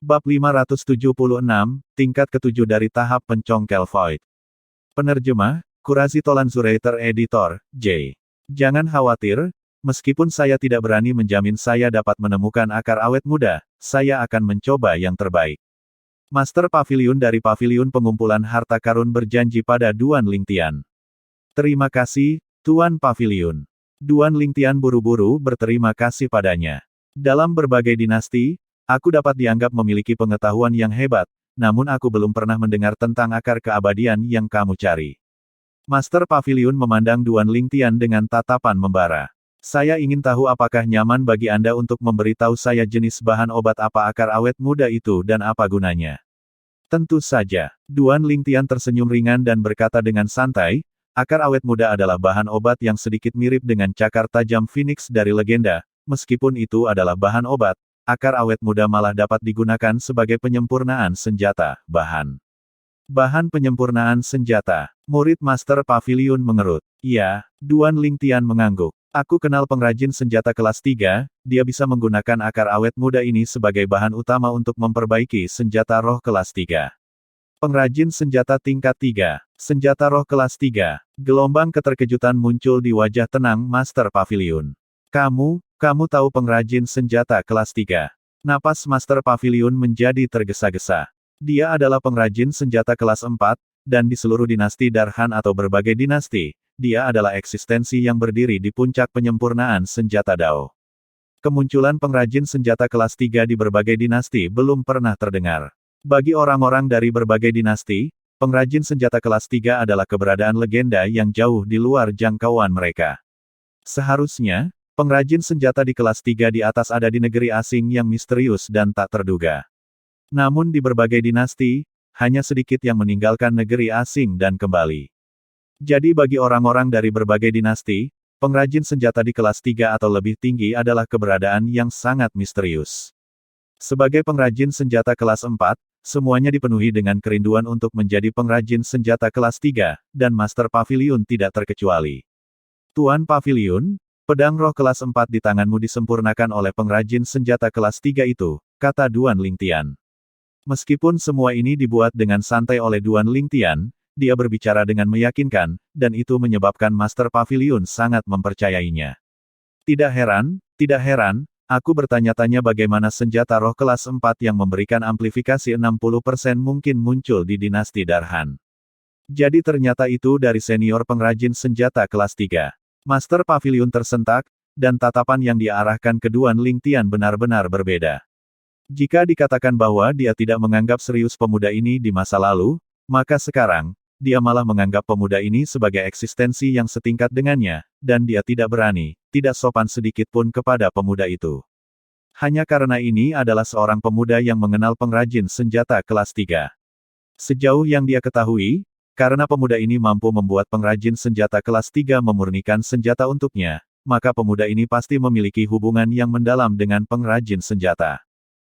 Bab 576, tingkat ketujuh dari tahap pencongkel Void. Penerjemah, Kurazi Tolan Zurater Editor, J. Jangan khawatir, meskipun saya tidak berani menjamin saya dapat menemukan akar awet muda, saya akan mencoba yang terbaik. Master Pavilion dari Pavilion Pengumpulan Harta Karun berjanji pada Duan Lingtian. Terima kasih, Tuan Pavilion. Duan Lingtian buru-buru berterima kasih padanya. Dalam berbagai dinasti, aku dapat dianggap memiliki pengetahuan yang hebat, namun aku belum pernah mendengar tentang akar keabadian yang kamu cari. Master Pavilion memandang Duan Lingtian dengan tatapan membara. Saya ingin tahu apakah nyaman bagi Anda untuk memberitahu saya jenis bahan obat apa akar awet muda itu dan apa gunanya. Tentu saja, Duan Lingtian tersenyum ringan dan berkata dengan santai, akar awet muda adalah bahan obat yang sedikit mirip dengan cakar tajam Phoenix dari legenda, meskipun itu adalah bahan obat. Akar awet muda malah dapat digunakan sebagai penyempurnaan senjata, bahan penyempurnaan senjata. Murid Master Pavilion mengerut. Ya, Duan Lingtian mengangguk. Aku kenal pengrajin senjata kelas 3, dia bisa menggunakan akar awet muda ini sebagai bahan utama untuk memperbaiki senjata roh kelas 3. Pengrajin senjata tingkat 3, senjata roh kelas 3. Gelombang keterkejutan muncul di wajah tenang Master Pavilion. Kamu tahu pengrajin senjata kelas 3. Napas Master Pavilion menjadi tergesa-gesa. Dia adalah pengrajin senjata kelas 4, dan di seluruh dinasti Darhan atau berbagai dinasti, dia adalah eksistensi yang berdiri di puncak penyempurnaan senjata Dao. Kemunculan pengrajin senjata kelas 3 di berbagai dinasti belum pernah terdengar. Bagi orang-orang dari berbagai dinasti, pengrajin senjata kelas 3 adalah keberadaan legenda yang jauh di luar jangkauan mereka. Seharusnya, pengrajin senjata di kelas 3 di atas ada di negeri asing yang misterius dan tak terduga. Namun di berbagai dinasti, hanya sedikit yang meninggalkan negeri asing dan kembali. Jadi bagi orang-orang dari berbagai dinasti, pengrajin senjata di kelas 3 atau lebih tinggi adalah keberadaan yang sangat misterius. Sebagai pengrajin senjata kelas 4, semuanya dipenuhi dengan kerinduan untuk menjadi pengrajin senjata kelas 3, dan Master Pavilion tidak terkecuali. Tuan Pavilion, pedang roh kelas 4 di tanganmu disempurnakan oleh pengrajin senjata kelas 3 itu, kata Duan Lingtian. Meskipun semua ini dibuat dengan santai oleh Duan Lingtian, dia berbicara dengan meyakinkan, dan itu menyebabkan Master Pavilion sangat mempercayainya. Tidak heran, aku bertanya-tanya bagaimana senjata roh kelas 4 yang memberikan amplifikasi 60% mungkin muncul di dinasti Darhan. Jadi ternyata itu dari senior pengrajin senjata kelas 3. Master Pavilion tersentak, dan tatapan yang diarahkan ke Duan Lingtian benar-benar berbeda. Jika dikatakan bahwa dia tidak menganggap serius pemuda ini di masa lalu, maka sekarang, dia malah menganggap pemuda ini sebagai eksistensi yang setingkat dengannya, dan dia tidak berani, tidak sopan sedikit pun kepada pemuda itu. Hanya karena ini adalah seorang pemuda yang mengenal pengrajin senjata kelas 3. Sejauh yang dia ketahui, karena pemuda ini mampu membuat pengrajin senjata kelas 3 memurnikan senjata untuknya, maka pemuda ini pasti memiliki hubungan yang mendalam dengan pengrajin senjata.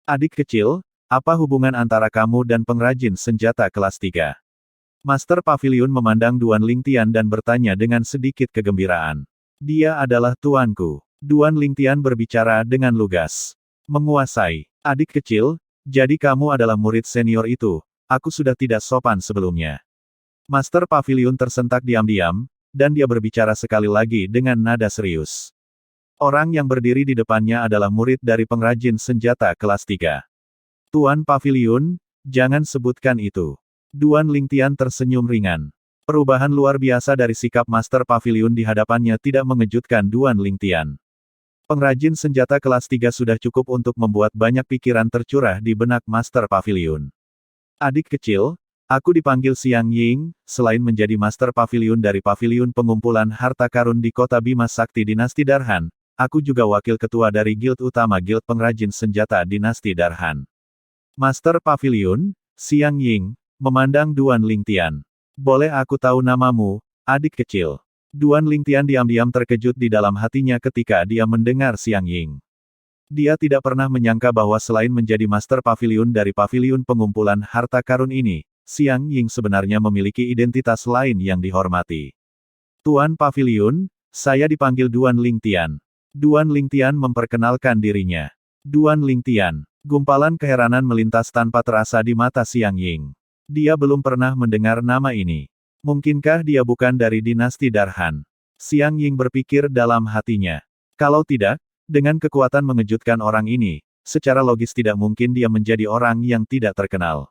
Adik kecil, apa hubungan antara kamu dan pengrajin senjata kelas 3? Master Pavilion memandang Duan Lingtian dan bertanya dengan sedikit kegembiraan. Dia adalah tuanku. Duan Lingtian berbicara dengan lugas. Menguasai. Adik kecil, jadi kamu adalah murid senior itu, aku sudah tidak sopan sebelumnya. Master Pavilion tersentak diam-diam, dan dia berbicara sekali lagi dengan nada serius. Orang yang berdiri di depannya adalah murid dari pengrajin senjata kelas 3. Tuan Pavilion, jangan sebutkan itu. Duan Lingtian tersenyum ringan. Perubahan luar biasa dari sikap Master Pavilion di hadapannya tidak mengejutkan Duan Lingtian. Pengrajin senjata kelas 3 sudah cukup untuk membuat banyak pikiran tercurah di benak Master Pavilion. Adik kecil, aku dipanggil Xiang Ying, selain menjadi Master Pavilion dari Pavilion Pengumpulan Harta Karun di kota Bima Sakti Dinasti Darhan, aku juga wakil ketua dari Guild Utama Guild Pengrajin Senjata Dinasti Darhan. Master Pavilion, Xiang Ying, memandang Duan Lingtian. Boleh aku tahu namamu, adik kecil? Duan Lingtian diam-diam terkejut di dalam hatinya ketika dia mendengar Xiang Ying. Dia tidak pernah menyangka bahwa selain menjadi Master Pavilion dari Pavilion Pengumpulan Harta Karun ini, Xiang Ying sebenarnya memiliki identitas lain yang dihormati. Tuan Pavilion, saya dipanggil Duan Lingtian. Duan Lingtian memperkenalkan dirinya. Duan Lingtian, Gumpalan keheranan melintas tanpa terasa di mata Xiang Ying. Dia belum pernah mendengar nama ini. Mungkinkah dia bukan dari dinasti Darhan? Xiang Ying berpikir dalam hatinya. Kalau tidak, dengan kekuatan mengejutkan orang ini, secara logis tidak mungkin dia menjadi orang yang tidak terkenal.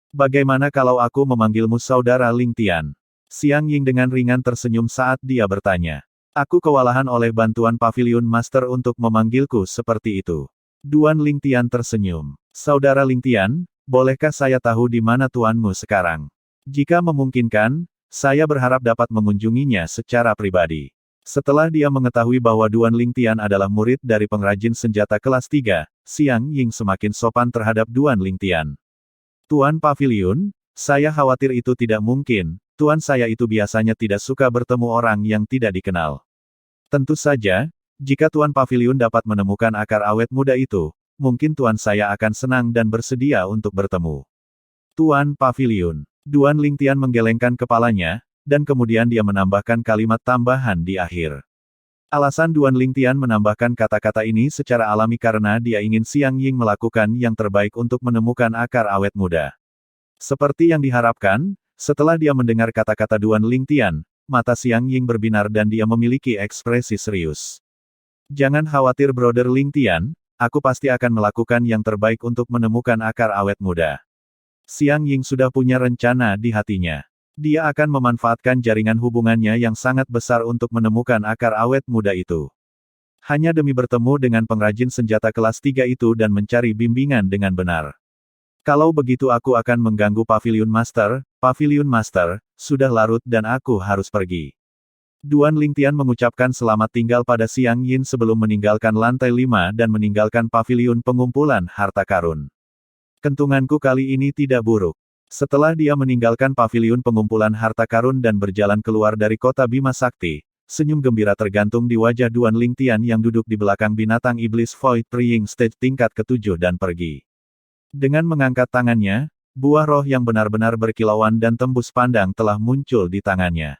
Bagaimana kalau aku memanggilmu saudara Ling Tian? Xiang Ying dengan ringan tersenyum saat dia bertanya. Aku kewalahan oleh bantuan Pavilion Master untuk memanggilku seperti itu. Duan Ling Tian tersenyum. Saudara Ling Tian, bolehkah saya tahu di mana tuanmu sekarang? Jika memungkinkan, saya berharap dapat mengunjunginya secara pribadi. Setelah dia mengetahui bahwa Duan Ling Tian adalah murid dari pengrajin senjata kelas 3, Xiang Ying semakin sopan terhadap Duan Ling Tian. Tuan Pavilion, saya khawatir itu tidak mungkin, tuan saya itu biasanya tidak suka bertemu orang yang tidak dikenal. Tentu saja, jika Tuan Pavilion dapat menemukan akar awet muda itu, mungkin tuan saya akan senang dan bersedia untuk bertemu. Tuan Pavilion. Duan Ling Tian menggelengkan kepalanya, dan kemudian dia menambahkan kalimat tambahan di akhir. Alasan Duan Ling Tian menambahkan kata-kata ini secara alami karena dia ingin Xiang Ying melakukan yang terbaik untuk menemukan akar awet muda. Seperti yang diharapkan, setelah dia mendengar kata-kata Duan Ling Tian, mata Xiang Ying berbinar dan dia memiliki ekspresi serius. Jangan khawatir Brother Ling Tian, aku pasti akan melakukan yang terbaik untuk menemukan akar awet muda. Xiang Ying sudah punya rencana di hatinya. Dia akan memanfaatkan jaringan hubungannya yang sangat besar untuk menemukan akar awet muda itu. Hanya demi bertemu dengan pengrajin senjata kelas 3 itu dan mencari bimbingan dengan benar. Kalau begitu aku akan mengganggu Pavilion Master, sudah larut dan aku harus pergi. Duan Ling Tian mengucapkan selamat tinggal pada Xiang Ying sebelum meninggalkan lantai 5 dan meninggalkan pavilion pengumpulan harta karun. Kentunganku kali ini tidak buruk. Setelah dia meninggalkan pavilion pengumpulan harta karun dan berjalan keluar dari kota Bima Sakti, senyum gembira tergantung di wajah Duan Ling Tian yang duduk di belakang binatang iblis Void Praying Stage tingkat ke-7 dan pergi. Dengan mengangkat tangannya, buah roh yang benar-benar berkilauan dan tembus pandang telah muncul di tangannya.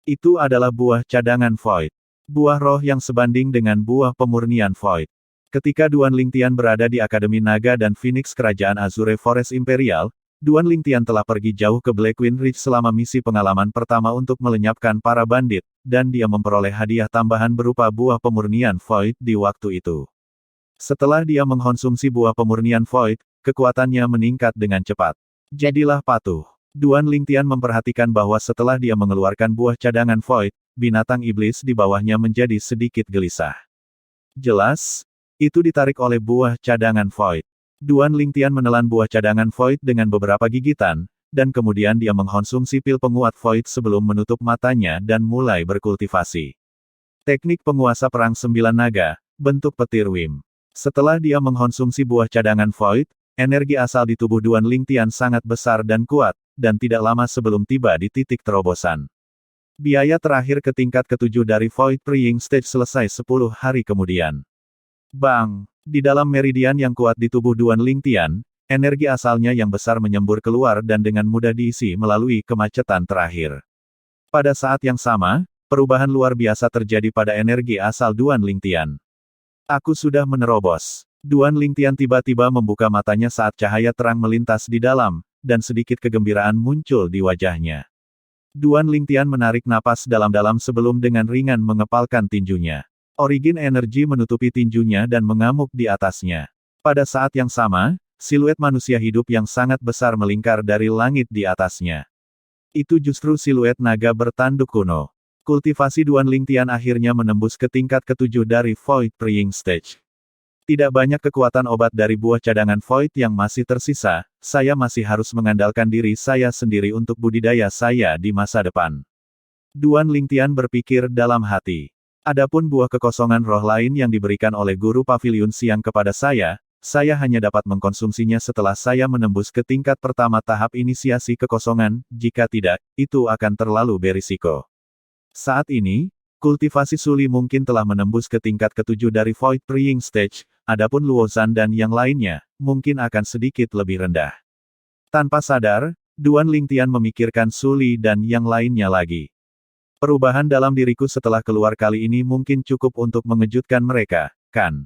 Itu adalah buah cadangan Void. Buah roh yang sebanding dengan buah pemurnian Void. Ketika Duan Ling Tian berada di Akademi Naga dan Phoenix Kerajaan Azure Forest Imperial, Duan Ling Tian telah pergi jauh ke Blackwing Ridge selama misi pengalaman pertama untuk melenyapkan para bandit, dan dia memperoleh hadiah tambahan berupa buah pemurnian Void di waktu itu. Setelah dia mengkonsumsi buah pemurnian Void, kekuatannya meningkat dengan cepat. Jadilah patuh. Duan Ling Tian memperhatikan bahwa setelah dia mengeluarkan buah cadangan Void, binatang iblis di bawahnya menjadi sedikit gelisah. Jelas, itu ditarik oleh buah cadangan Void. Duan Ling Tian menelan buah cadangan Void dengan beberapa gigitan, dan kemudian dia mengkonsumsi pil penguat Void sebelum menutup matanya dan mulai berkultivasi. Teknik penguasa perang 9 naga, bentuk petir Wim. Setelah dia mengkonsumsi buah cadangan Void, energi asal di tubuh Duan Ling Tian sangat besar dan kuat, dan tidak lama sebelum tiba di titik terobosan. Biaya terakhir ke tingkat ke-7 dari Void Praying Stage selesai 10 hari kemudian. Bang! Di dalam meridian yang kuat di tubuh Duan Ling Tian, energi asalnya yang besar menyembur keluar dan dengan mudah diisi melalui kemacetan terakhir. Pada saat yang sama, perubahan luar biasa terjadi pada energi asal Duan Ling Tian. Aku sudah menerobos. Duan Ling Tian tiba-tiba membuka matanya saat cahaya terang melintas di dalam, dan sedikit kegembiraan muncul di wajahnya. Duan Ling Tian menarik napas dalam-dalam sebelum dengan ringan mengepalkan tinjunya. Origin energi menutupi tinjunya dan mengamuk di atasnya. Pada saat yang sama, siluet manusia hidup yang sangat besar melingkar dari langit di atasnya. Itu justru siluet naga bertanduk kuno. Kultivasi Duan Ling Tian akhirnya menembus ke tingkat ke-7 dari Void Praying Stage. Tidak banyak kekuatan obat dari buah cadangan Void yang masih tersisa, saya masih harus mengandalkan diri saya sendiri untuk budidaya saya di masa depan. Duan Ling Tian berpikir dalam hati. Adapun buah kekosongan roh lain yang diberikan oleh guru Pavilion Siang kepada saya hanya dapat mengkonsumsinya setelah saya menembus ke tingkat pertama tahap inisiasi kekosongan, jika tidak, itu akan terlalu berisiko. Saat ini, kultivasi Suli mungkin telah menembus ke tingkat ke-7 dari Void Praying Stage, adapun Luozan dan yang lainnya, mungkin akan sedikit lebih rendah. Tanpa sadar, Duan Ling Tian memikirkan Suli dan yang lainnya lagi. Perubahan dalam diriku setelah keluar kali ini mungkin cukup untuk mengejutkan mereka, kan?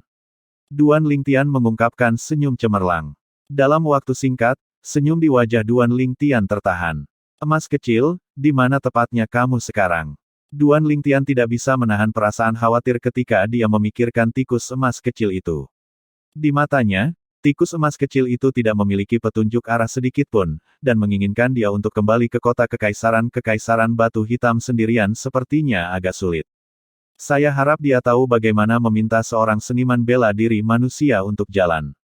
Duan Lingtian mengungkapkan senyum cemerlang. Dalam waktu singkat, senyum di wajah Duan Lingtian tertahan. Emas kecil, di mana tepatnya kamu sekarang? Duan Lingtian tidak bisa menahan perasaan khawatir ketika dia memikirkan tikus emas kecil itu. Di matanya, tikus emas kecil itu tidak memiliki petunjuk arah sedikitpun, dan menginginkan dia untuk kembali ke kota Kekaisaran Batu Hitam sendirian sepertinya agak sulit. Saya harap dia tahu bagaimana meminta seorang seniman bela diri manusia untuk jalan.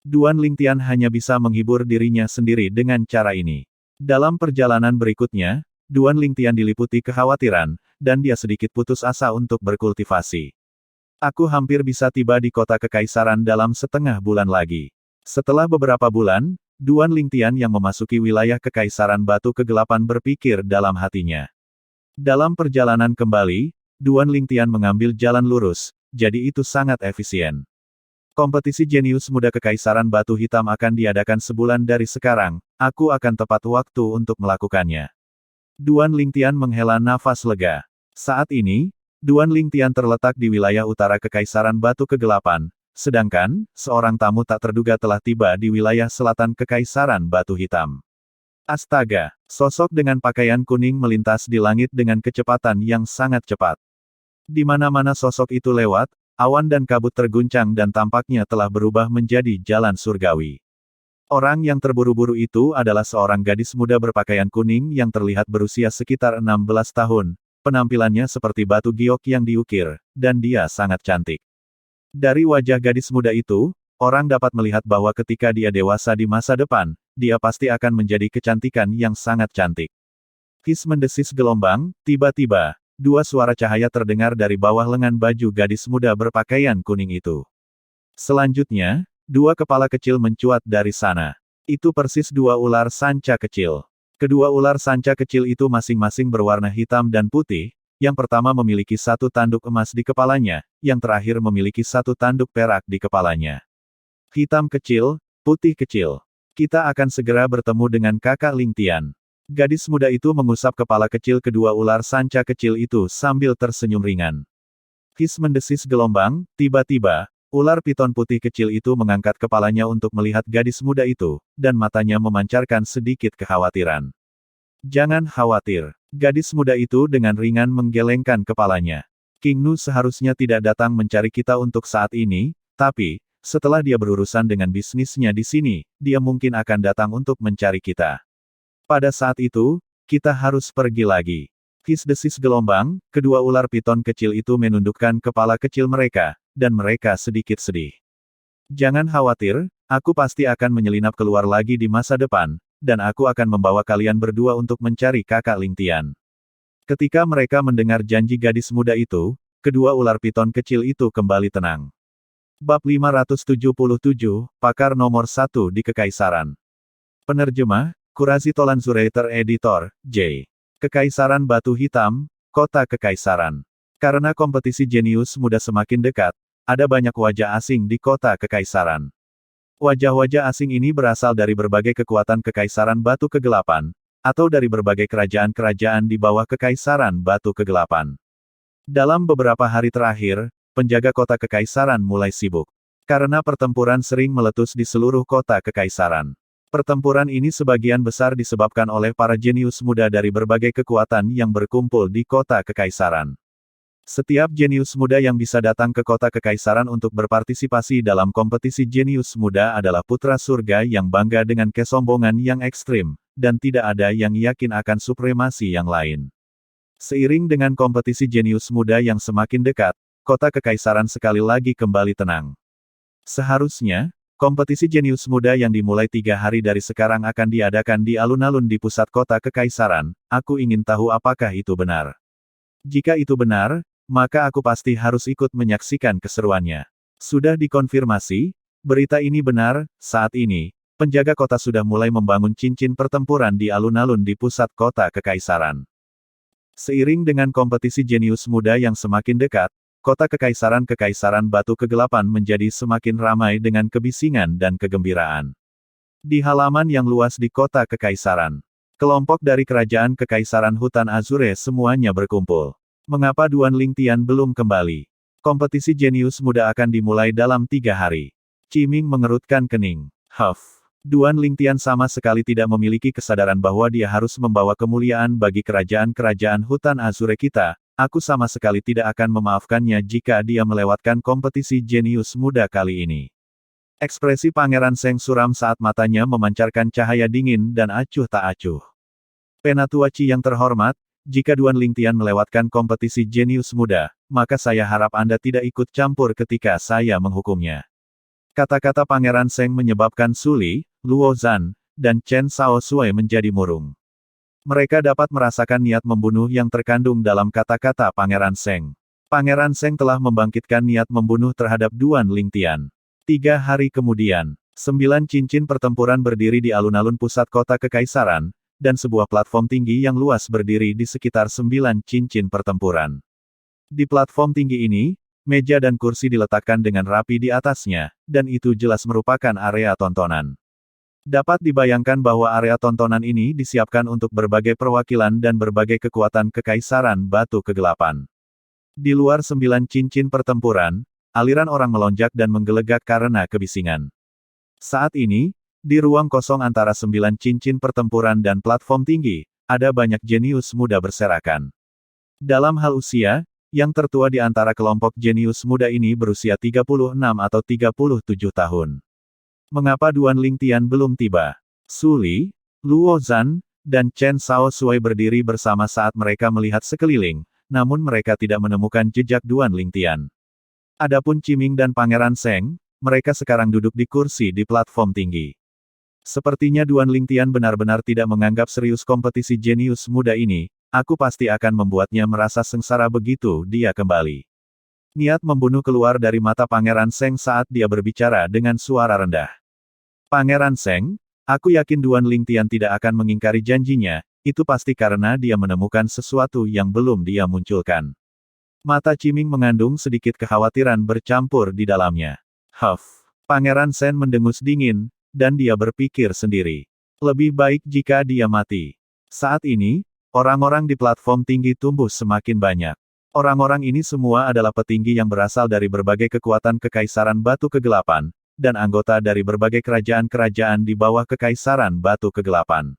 Duan Lingtian hanya bisa menghibur dirinya sendiri dengan cara ini. Dalam perjalanan berikutnya, Duan Lingtian diliputi kekhawatiran, dan dia sedikit putus asa untuk berkultivasi. Aku hampir bisa tiba di kota Kekaisaran dalam setengah bulan lagi. Setelah beberapa bulan, Duan Lingtian yang memasuki wilayah Kekaisaran Batu Kegelapan berpikir dalam hatinya. Dalam perjalanan kembali, Duan Lingtian mengambil jalan lurus, jadi itu sangat efisien. Kompetisi jenius muda Kekaisaran Batu Hitam akan diadakan sebulan dari sekarang, aku akan tepat waktu untuk melakukannya. Duan Lingtian menghela nafas lega. Saat ini, Duan Lingtian terletak di wilayah utara Kekaisaran Batu Kegelapan, sedangkan, seorang tamu tak terduga telah tiba di wilayah selatan Kekaisaran Batu Hitam. Astaga, sosok dengan pakaian kuning melintas di langit dengan kecepatan yang sangat cepat. Di mana-mana sosok itu lewat, awan dan kabut terguncang dan tampaknya telah berubah menjadi jalan surgawi. Orang yang terburu-buru itu adalah seorang gadis muda berpakaian kuning yang terlihat berusia sekitar 16 tahun. Penampilannya seperti batu giok yang diukir, dan dia sangat cantik. Dari wajah gadis muda itu, orang dapat melihat bahwa ketika dia dewasa di masa depan, dia pasti akan menjadi kecantikan yang sangat cantik. His mendesis gelombang, tiba-tiba, dua suara cahaya terdengar dari bawah lengan baju gadis muda berpakaian kuning itu. Selanjutnya, dua kepala kecil mencuat dari sana. Itu persis dua ular sanca kecil. Kedua ular sanca kecil itu masing-masing berwarna hitam dan putih, yang pertama memiliki satu tanduk emas di kepalanya, yang terakhir memiliki satu tanduk perak di kepalanya. Hitam kecil, putih kecil. Kita akan segera bertemu dengan kakak Lingtian. Gadis muda itu mengusap kepala kecil kedua ular sanca kecil itu sambil tersenyum ringan. His mendesis gelombang, tiba-tiba, ular piton putih kecil itu mengangkat kepalanya untuk melihat gadis muda itu, dan matanya memancarkan sedikit kekhawatiran. Jangan khawatir. Gadis muda itu dengan ringan menggelengkan kepalanya. King Nu seharusnya tidak datang mencari kita untuk saat ini, tapi, setelah dia berurusan dengan bisnisnya di sini, dia mungkin akan datang untuk mencari kita. Pada saat itu, kita harus pergi lagi. His desis gelombang, kedua ular piton kecil itu menundukkan kepala kecil mereka, dan mereka sedikit sedih. Jangan khawatir, aku pasti akan menyelinap keluar lagi di masa depan, dan aku akan membawa kalian berdua untuk mencari kakak Lingtian. Ketika mereka mendengar janji gadis muda itu, kedua ular piton kecil itu kembali tenang. Bab 577, Pakar nomor 1 di Kekaisaran. Penerjemah, Kurazi Tolan Zurater Editor, J. Kekaisaran Batu Hitam, Kota Kekaisaran. Karena kompetisi jenius muda semakin dekat, ada banyak wajah asing di kota Kekaisaran. Wajah-wajah asing ini berasal dari berbagai kekuatan Kekaisaran Batu Kegelapan, atau dari berbagai kerajaan-kerajaan di bawah Kekaisaran Batu Kegelapan. Dalam beberapa hari terakhir, penjaga kota Kekaisaran mulai sibuk. Karena pertempuran sering meletus di seluruh kota Kekaisaran. Pertempuran ini sebagian besar disebabkan oleh para jenius muda dari berbagai kekuatan yang berkumpul di kota Kekaisaran. Setiap jenius muda yang bisa datang ke kota Kekaisaran untuk berpartisipasi dalam kompetisi jenius muda adalah putra surga yang bangga dengan kesombongan yang ekstrim, dan tidak ada yang yakin akan supremasi yang lain. Seiring dengan kompetisi jenius muda yang semakin dekat, kota Kekaisaran sekali lagi kembali tenang. Seharusnya, kompetisi jenius muda yang dimulai 3 hari dari sekarang akan diadakan di alun-alun di pusat kota Kekaisaran. Aku ingin tahu apakah itu benar. Jika itu benar, maka aku pasti harus ikut menyaksikan keseruannya. Sudah dikonfirmasi, berita ini benar. Saat ini, penjaga kota sudah mulai membangun cincin pertempuran di alun-alun di pusat kota Kekaisaran. Seiring dengan kompetisi jenius muda yang semakin dekat, kota Kekaisaran Batu Kegelapan menjadi semakin ramai dengan kebisingan dan kegembiraan. Di halaman yang luas di kota Kekaisaran, kelompok dari kerajaan Kekaisaran Hutan Azure semuanya berkumpul. Mengapa Duan Lingtian belum kembali? Kompetisi jenius muda akan dimulai dalam 3 hari. Qiming mengerutkan kening. Duan Lingtian sama sekali tidak memiliki kesadaran bahwa dia harus membawa kemuliaan bagi kerajaan-kerajaan hutan Azure kita. Aku sama sekali tidak akan memaafkannya jika dia melewatkan kompetisi jenius muda kali ini. Ekspresi Pangeran Seng suram saat matanya memancarkan cahaya dingin dan acuh tak acuh. Penatua Qi yang terhormat, jika Duan Lingtian melewatkan kompetisi jenius muda, maka saya harap Anda tidak ikut campur ketika saya menghukumnya. Kata-kata Pangeran Seng menyebabkan Su Li, Luo Zhan, dan Chen Shaoshui menjadi murung. Mereka dapat merasakan niat membunuh yang terkandung dalam kata-kata Pangeran Seng. Pangeran Seng telah membangkitkan niat membunuh terhadap Duan Lingtian. 3 hari kemudian, 9 cincin pertempuran berdiri di alun-alun pusat kota kekaisaran, dan sebuah platform tinggi yang luas berdiri di sekitar 9 cincin pertempuran. Di platform tinggi ini, meja dan kursi diletakkan dengan rapi di atasnya, dan itu jelas merupakan area tontonan. Dapat dibayangkan bahwa area tontonan ini disiapkan untuk berbagai perwakilan dan berbagai kekuatan kekaisaran batu kegelapan. Di luar 9 cincin pertempuran, aliran orang melonjak dan menggelegak karena kebisingan. Saat ini, di ruang kosong antara 9 cincin pertempuran dan platform tinggi, ada banyak jenius muda berserakan. Dalam hal usia, yang tertua di antara kelompok jenius muda ini berusia 36 atau 37 tahun. Mengapa Duan Lingtian belum tiba? Su Li, Luo Zhan, dan Chen Shaoshui berdiri bersama saat mereka melihat sekeliling, namun mereka tidak menemukan jejak Duan Lingtian. Adapun Qiming dan Pangeran Seng, mereka sekarang duduk di kursi di platform tinggi. Sepertinya Duan Lingtian benar-benar tidak menganggap serius kompetisi jenius muda ini. Aku pasti akan membuatnya merasa sengsara begitu dia kembali. Niat membunuh keluar dari mata Pangeran Seng saat dia berbicara dengan suara rendah. Pangeran Seng, aku yakin Duan Lingtian tidak akan mengingkari janjinya, itu pasti karena dia menemukan sesuatu yang belum dia munculkan. Mata Qiming mengandung sedikit kekhawatiran bercampur di dalamnya. Pangeran Seng mendengus dingin, dan dia berpikir sendiri. Lebih baik jika dia mati. Saat ini, orang-orang di platform tinggi tumbuh semakin banyak. Orang-orang ini semua adalah petinggi yang berasal dari berbagai kekuatan kekaisaran batu kegelapan, dan anggota dari berbagai kerajaan-kerajaan di bawah kekaisaran batu kegelapan.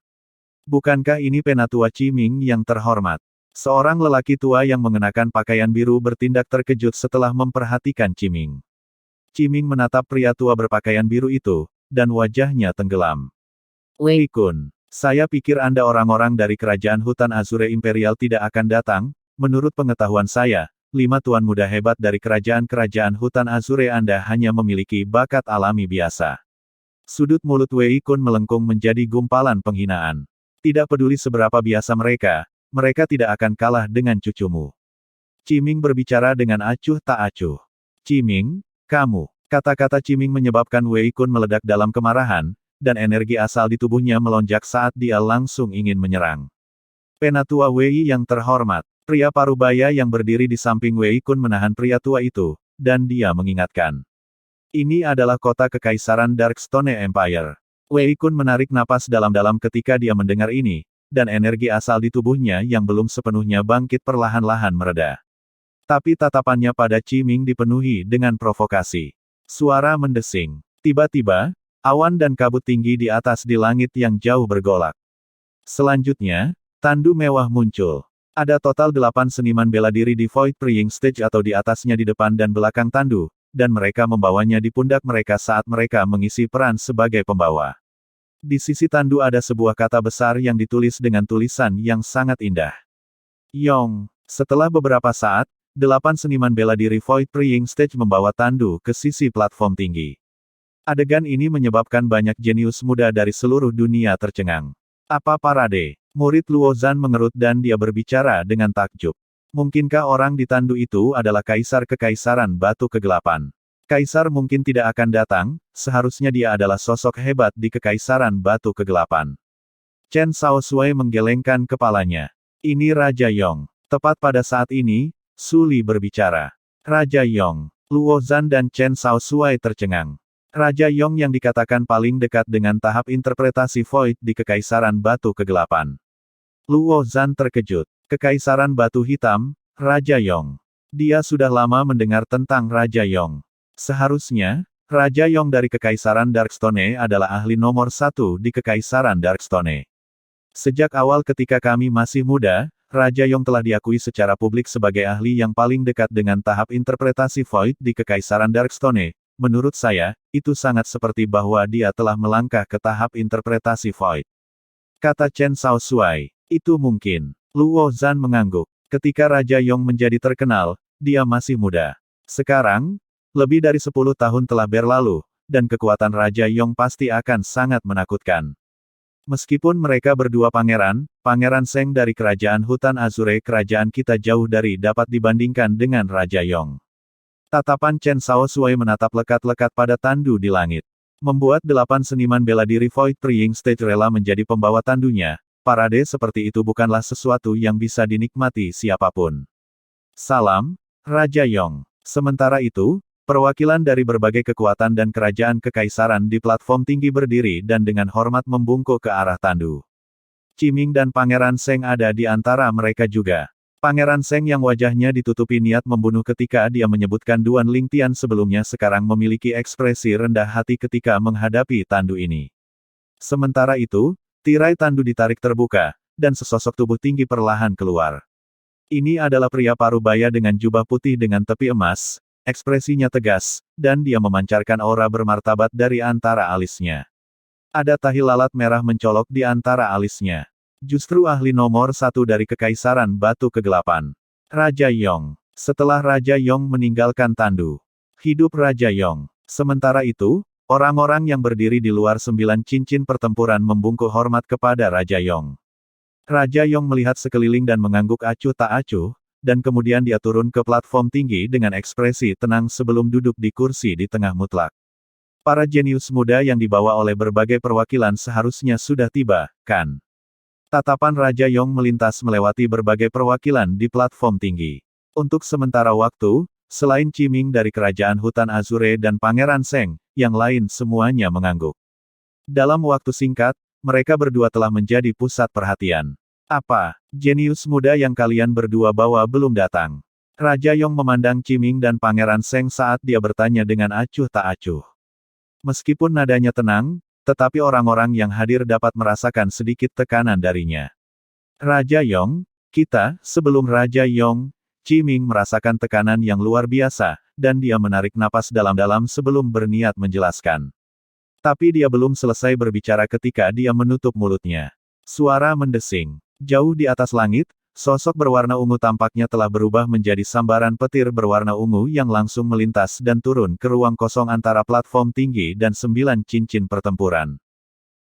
Bukankah ini Penatua Qiming yang terhormat? Seorang lelaki tua yang mengenakan pakaian biru bertindak terkejut setelah memperhatikan Qiming. Qiming menatap pria tua berpakaian biru itu, dan wajahnya tenggelam. Wei Kun. Saya pikir Anda orang-orang dari kerajaan hutan Azure Imperial tidak akan datang. Menurut pengetahuan saya, 5 tuan muda hebat dari kerajaan-kerajaan hutan Azure Anda hanya memiliki bakat alami biasa. Sudut mulut Wei Kun melengkung menjadi gumpalan penghinaan. Tidak peduli seberapa biasa mereka, mereka tidak akan kalah dengan cucumu. Qiming berbicara dengan acuh tak acuh. Qiming, kamu. Kata-kata Qiming menyebabkan Wei Kun meledak dalam kemarahan, dan energi asal di tubuhnya melonjak saat dia langsung ingin menyerang. Penatua Wei yang terhormat, pria parubaya yang berdiri di samping Wei Kun menahan pria tua itu, dan dia mengingatkan. Ini adalah kota kekaisaran Darkstone Empire. Wei Kun menarik napas dalam-dalam ketika dia mendengar ini, dan energi asal di tubuhnya yang belum sepenuhnya bangkit perlahan-lahan mereda. Tapi tatapannya pada Qiming dipenuhi dengan provokasi. Suara mendesing. Tiba-tiba, awan dan kabut tinggi di atas di langit yang jauh bergolak. Selanjutnya, tandu mewah muncul. Ada total 8 seniman bela diri di Void Praying Stage atau di atasnya di depan dan belakang tandu, dan mereka membawanya di pundak mereka saat mereka mengisi peran sebagai pembawa. Di sisi tandu ada sebuah kata besar yang ditulis dengan tulisan yang sangat indah. Yong. Setelah beberapa saat, 8 seniman bela diri Void Praying Stage membawa tandu ke sisi platform tinggi. Adegan ini menyebabkan banyak jenius muda dari seluruh dunia tercengang. Apa parade? Murid Luo Zhan mengerut dan dia berbicara dengan takjub. Mungkinkah orang di tandu itu adalah kaisar kekaisaran batu kegelapan? Kaisar mungkin tidak akan datang, seharusnya dia adalah sosok hebat di kekaisaran batu kegelapan. Chen Shaoshui menggelengkan kepalanya. Ini Raja Yong. Tepat pada saat ini, Su Li berbicara. Raja Yong. Luo Zhan dan Chen Shaoshui tercengang. Raja Yong yang dikatakan paling dekat dengan tahap interpretasi Void di Kekaisaran Batu Kegelapan. Luo Zhan terkejut. Kekaisaran Batu Hitam, Raja Yong. Dia sudah lama mendengar tentang Raja Yong. Seharusnya, Raja Yong dari Kekaisaran Darkstone adalah ahli nomor satu di Kekaisaran Darkstone. Sejak awal ketika kami masih muda, Raja Yong telah diakui secara publik sebagai ahli yang paling dekat dengan tahap interpretasi Void di Kekaisaran Darkstone. Menurut saya, itu sangat seperti bahwa dia telah melangkah ke tahap interpretasi Void. Kata Chen Shaoxuai. Itu mungkin. Luo Zhan mengangguk. Ketika Raja Yong menjadi terkenal, dia masih muda. Sekarang, lebih dari 10 tahun telah berlalu, dan kekuatan Raja Yong pasti akan sangat menakutkan. Meskipun mereka berdua pangeran, Pangeran Seng dari Kerajaan Hutan Azure kerajaan kita jauh dari dapat dibandingkan dengan Raja Yong. Tatapan Chen Shaoxuai menatap lekat-lekat pada tandu di langit. Membuat 8 seniman bela diri Void Praying Stage rela menjadi pembawa tandunya, parade seperti itu bukanlah sesuatu yang bisa dinikmati siapapun. Salam, Raja Yong. Sementara itu, perwakilan dari berbagai kekuatan dan kerajaan kekaisaran di platform tinggi berdiri dan dengan hormat membungkuk ke arah tandu. Qiming dan Pangeran Seng ada di antara mereka juga. Pangeran Seng yang wajahnya ditutupi niat membunuh ketika dia menyebutkan Duan Lingtian sebelumnya sekarang memiliki ekspresi rendah hati ketika menghadapi tandu ini. Sementara itu, tirai tandu ditarik terbuka, dan sesosok tubuh tinggi perlahan keluar. Ini adalah pria parubaya dengan jubah putih dengan tepi emas, ekspresinya tegas, dan dia memancarkan aura bermartabat dari antara alisnya. Ada tahi lalat merah mencolok di antara alisnya. Justru ahli nomor satu dari Kekaisaran Batu Kegelapan. Raja Yong. Setelah Raja Yong meninggalkan tandu. Hidup Raja Yong. Sementara itu, orang-orang yang berdiri di luar 9 cincin pertempuran membungkuk hormat kepada Raja Yong. Raja Yong melihat sekeliling dan mengangguk acuh tak acuh, dan kemudian dia turun ke platform tinggi dengan ekspresi tenang sebelum duduk di kursi di tengah mutlak. Para jenius muda yang dibawa oleh berbagai perwakilan seharusnya sudah tiba, kan? Tatapan Raja Yong melintas melewati berbagai perwakilan di platform tinggi. Untuk sementara waktu, selain Qiming dari Kerajaan Hutan Azure dan Pangeran Seng, yang lain semuanya mengangguk. Dalam waktu singkat, mereka berdua telah menjadi pusat perhatian. Apa, jenius muda yang kalian berdua bawa belum datang? Raja Yong memandang Qiming dan Pangeran Seng saat dia bertanya dengan acuh tak acuh. Meskipun nadanya tenang, tetapi orang-orang yang hadir dapat merasakan sedikit tekanan darinya. Raja Yong, kita, sebelum Raja Yong, Qiming merasakan tekanan yang luar biasa, dan dia menarik napas dalam-dalam sebelum berniat menjelaskan. Tapi dia belum selesai berbicara ketika dia menutup mulutnya. Suara mendesing. Jauh di atas langit, sosok berwarna ungu tampaknya telah berubah menjadi sambaran petir berwarna ungu yang langsung melintas dan turun ke ruang kosong antara platform tinggi dan 9 cincin pertempuran.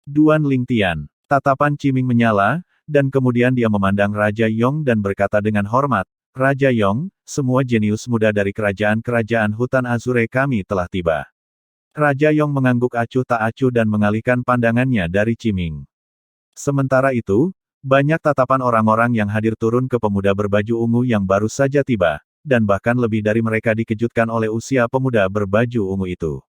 Duan Lingtian. Tatapan Qiming menyala, dan kemudian dia memandang Raja Yong dan berkata dengan hormat, Raja Yong, semua jenius muda dari kerajaan-kerajaan Hutan Azure kami telah tiba. Raja Yong mengangguk acuh tak acuh dan mengalihkan pandangannya dari Qiming. Sementara itu, banyak tatapan orang-orang yang hadir turun ke pemuda berbaju ungu yang baru saja tiba, dan bahkan lebih dari mereka dikejutkan oleh usia pemuda berbaju ungu itu.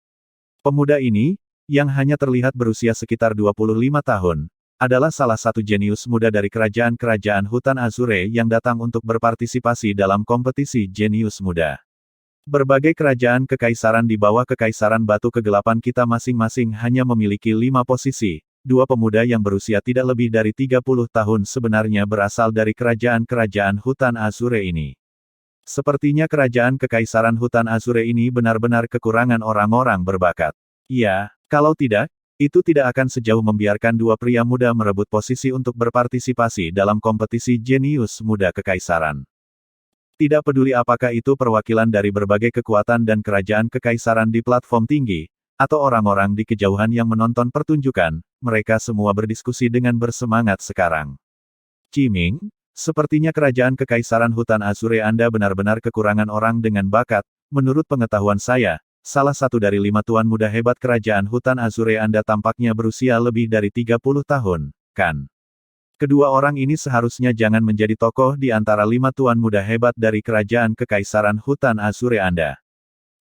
Pemuda ini, yang hanya terlihat berusia sekitar 25 tahun, adalah salah satu jenius muda dari kerajaan-kerajaan Hutan Azure yang datang untuk berpartisipasi dalam kompetisi jenius muda. Berbagai kerajaan kekaisaran di bawah Kekaisaran Batu Kegelapan kita masing-masing hanya memiliki 5 posisi. Dua pemuda yang berusia tidak lebih dari 30 tahun sebenarnya berasal dari kerajaan-kerajaan Hutan Azure ini. Sepertinya kerajaan Kekaisaran Hutan Azure ini benar-benar kekurangan orang-orang berbakat. Ya, kalau tidak, itu tidak akan sejauh membiarkan dua pria muda merebut posisi untuk berpartisipasi dalam kompetisi jenius muda kekaisaran. Tidak peduli apakah itu perwakilan dari berbagai kekuatan dan kerajaan kekaisaran di platform tinggi, atau orang-orang di kejauhan yang menonton pertunjukan, mereka semua berdiskusi dengan bersemangat sekarang. Qiming, sepertinya kerajaan kekaisaran Hutan Azure Anda benar-benar kekurangan orang dengan bakat. Menurut pengetahuan saya, salah satu dari 5 tuan muda hebat kerajaan Hutan Azure Anda tampaknya berusia lebih dari 30 tahun, kan? Kedua orang ini seharusnya jangan menjadi tokoh di antara 5 tuan muda hebat dari kerajaan kekaisaran Hutan Azure Anda.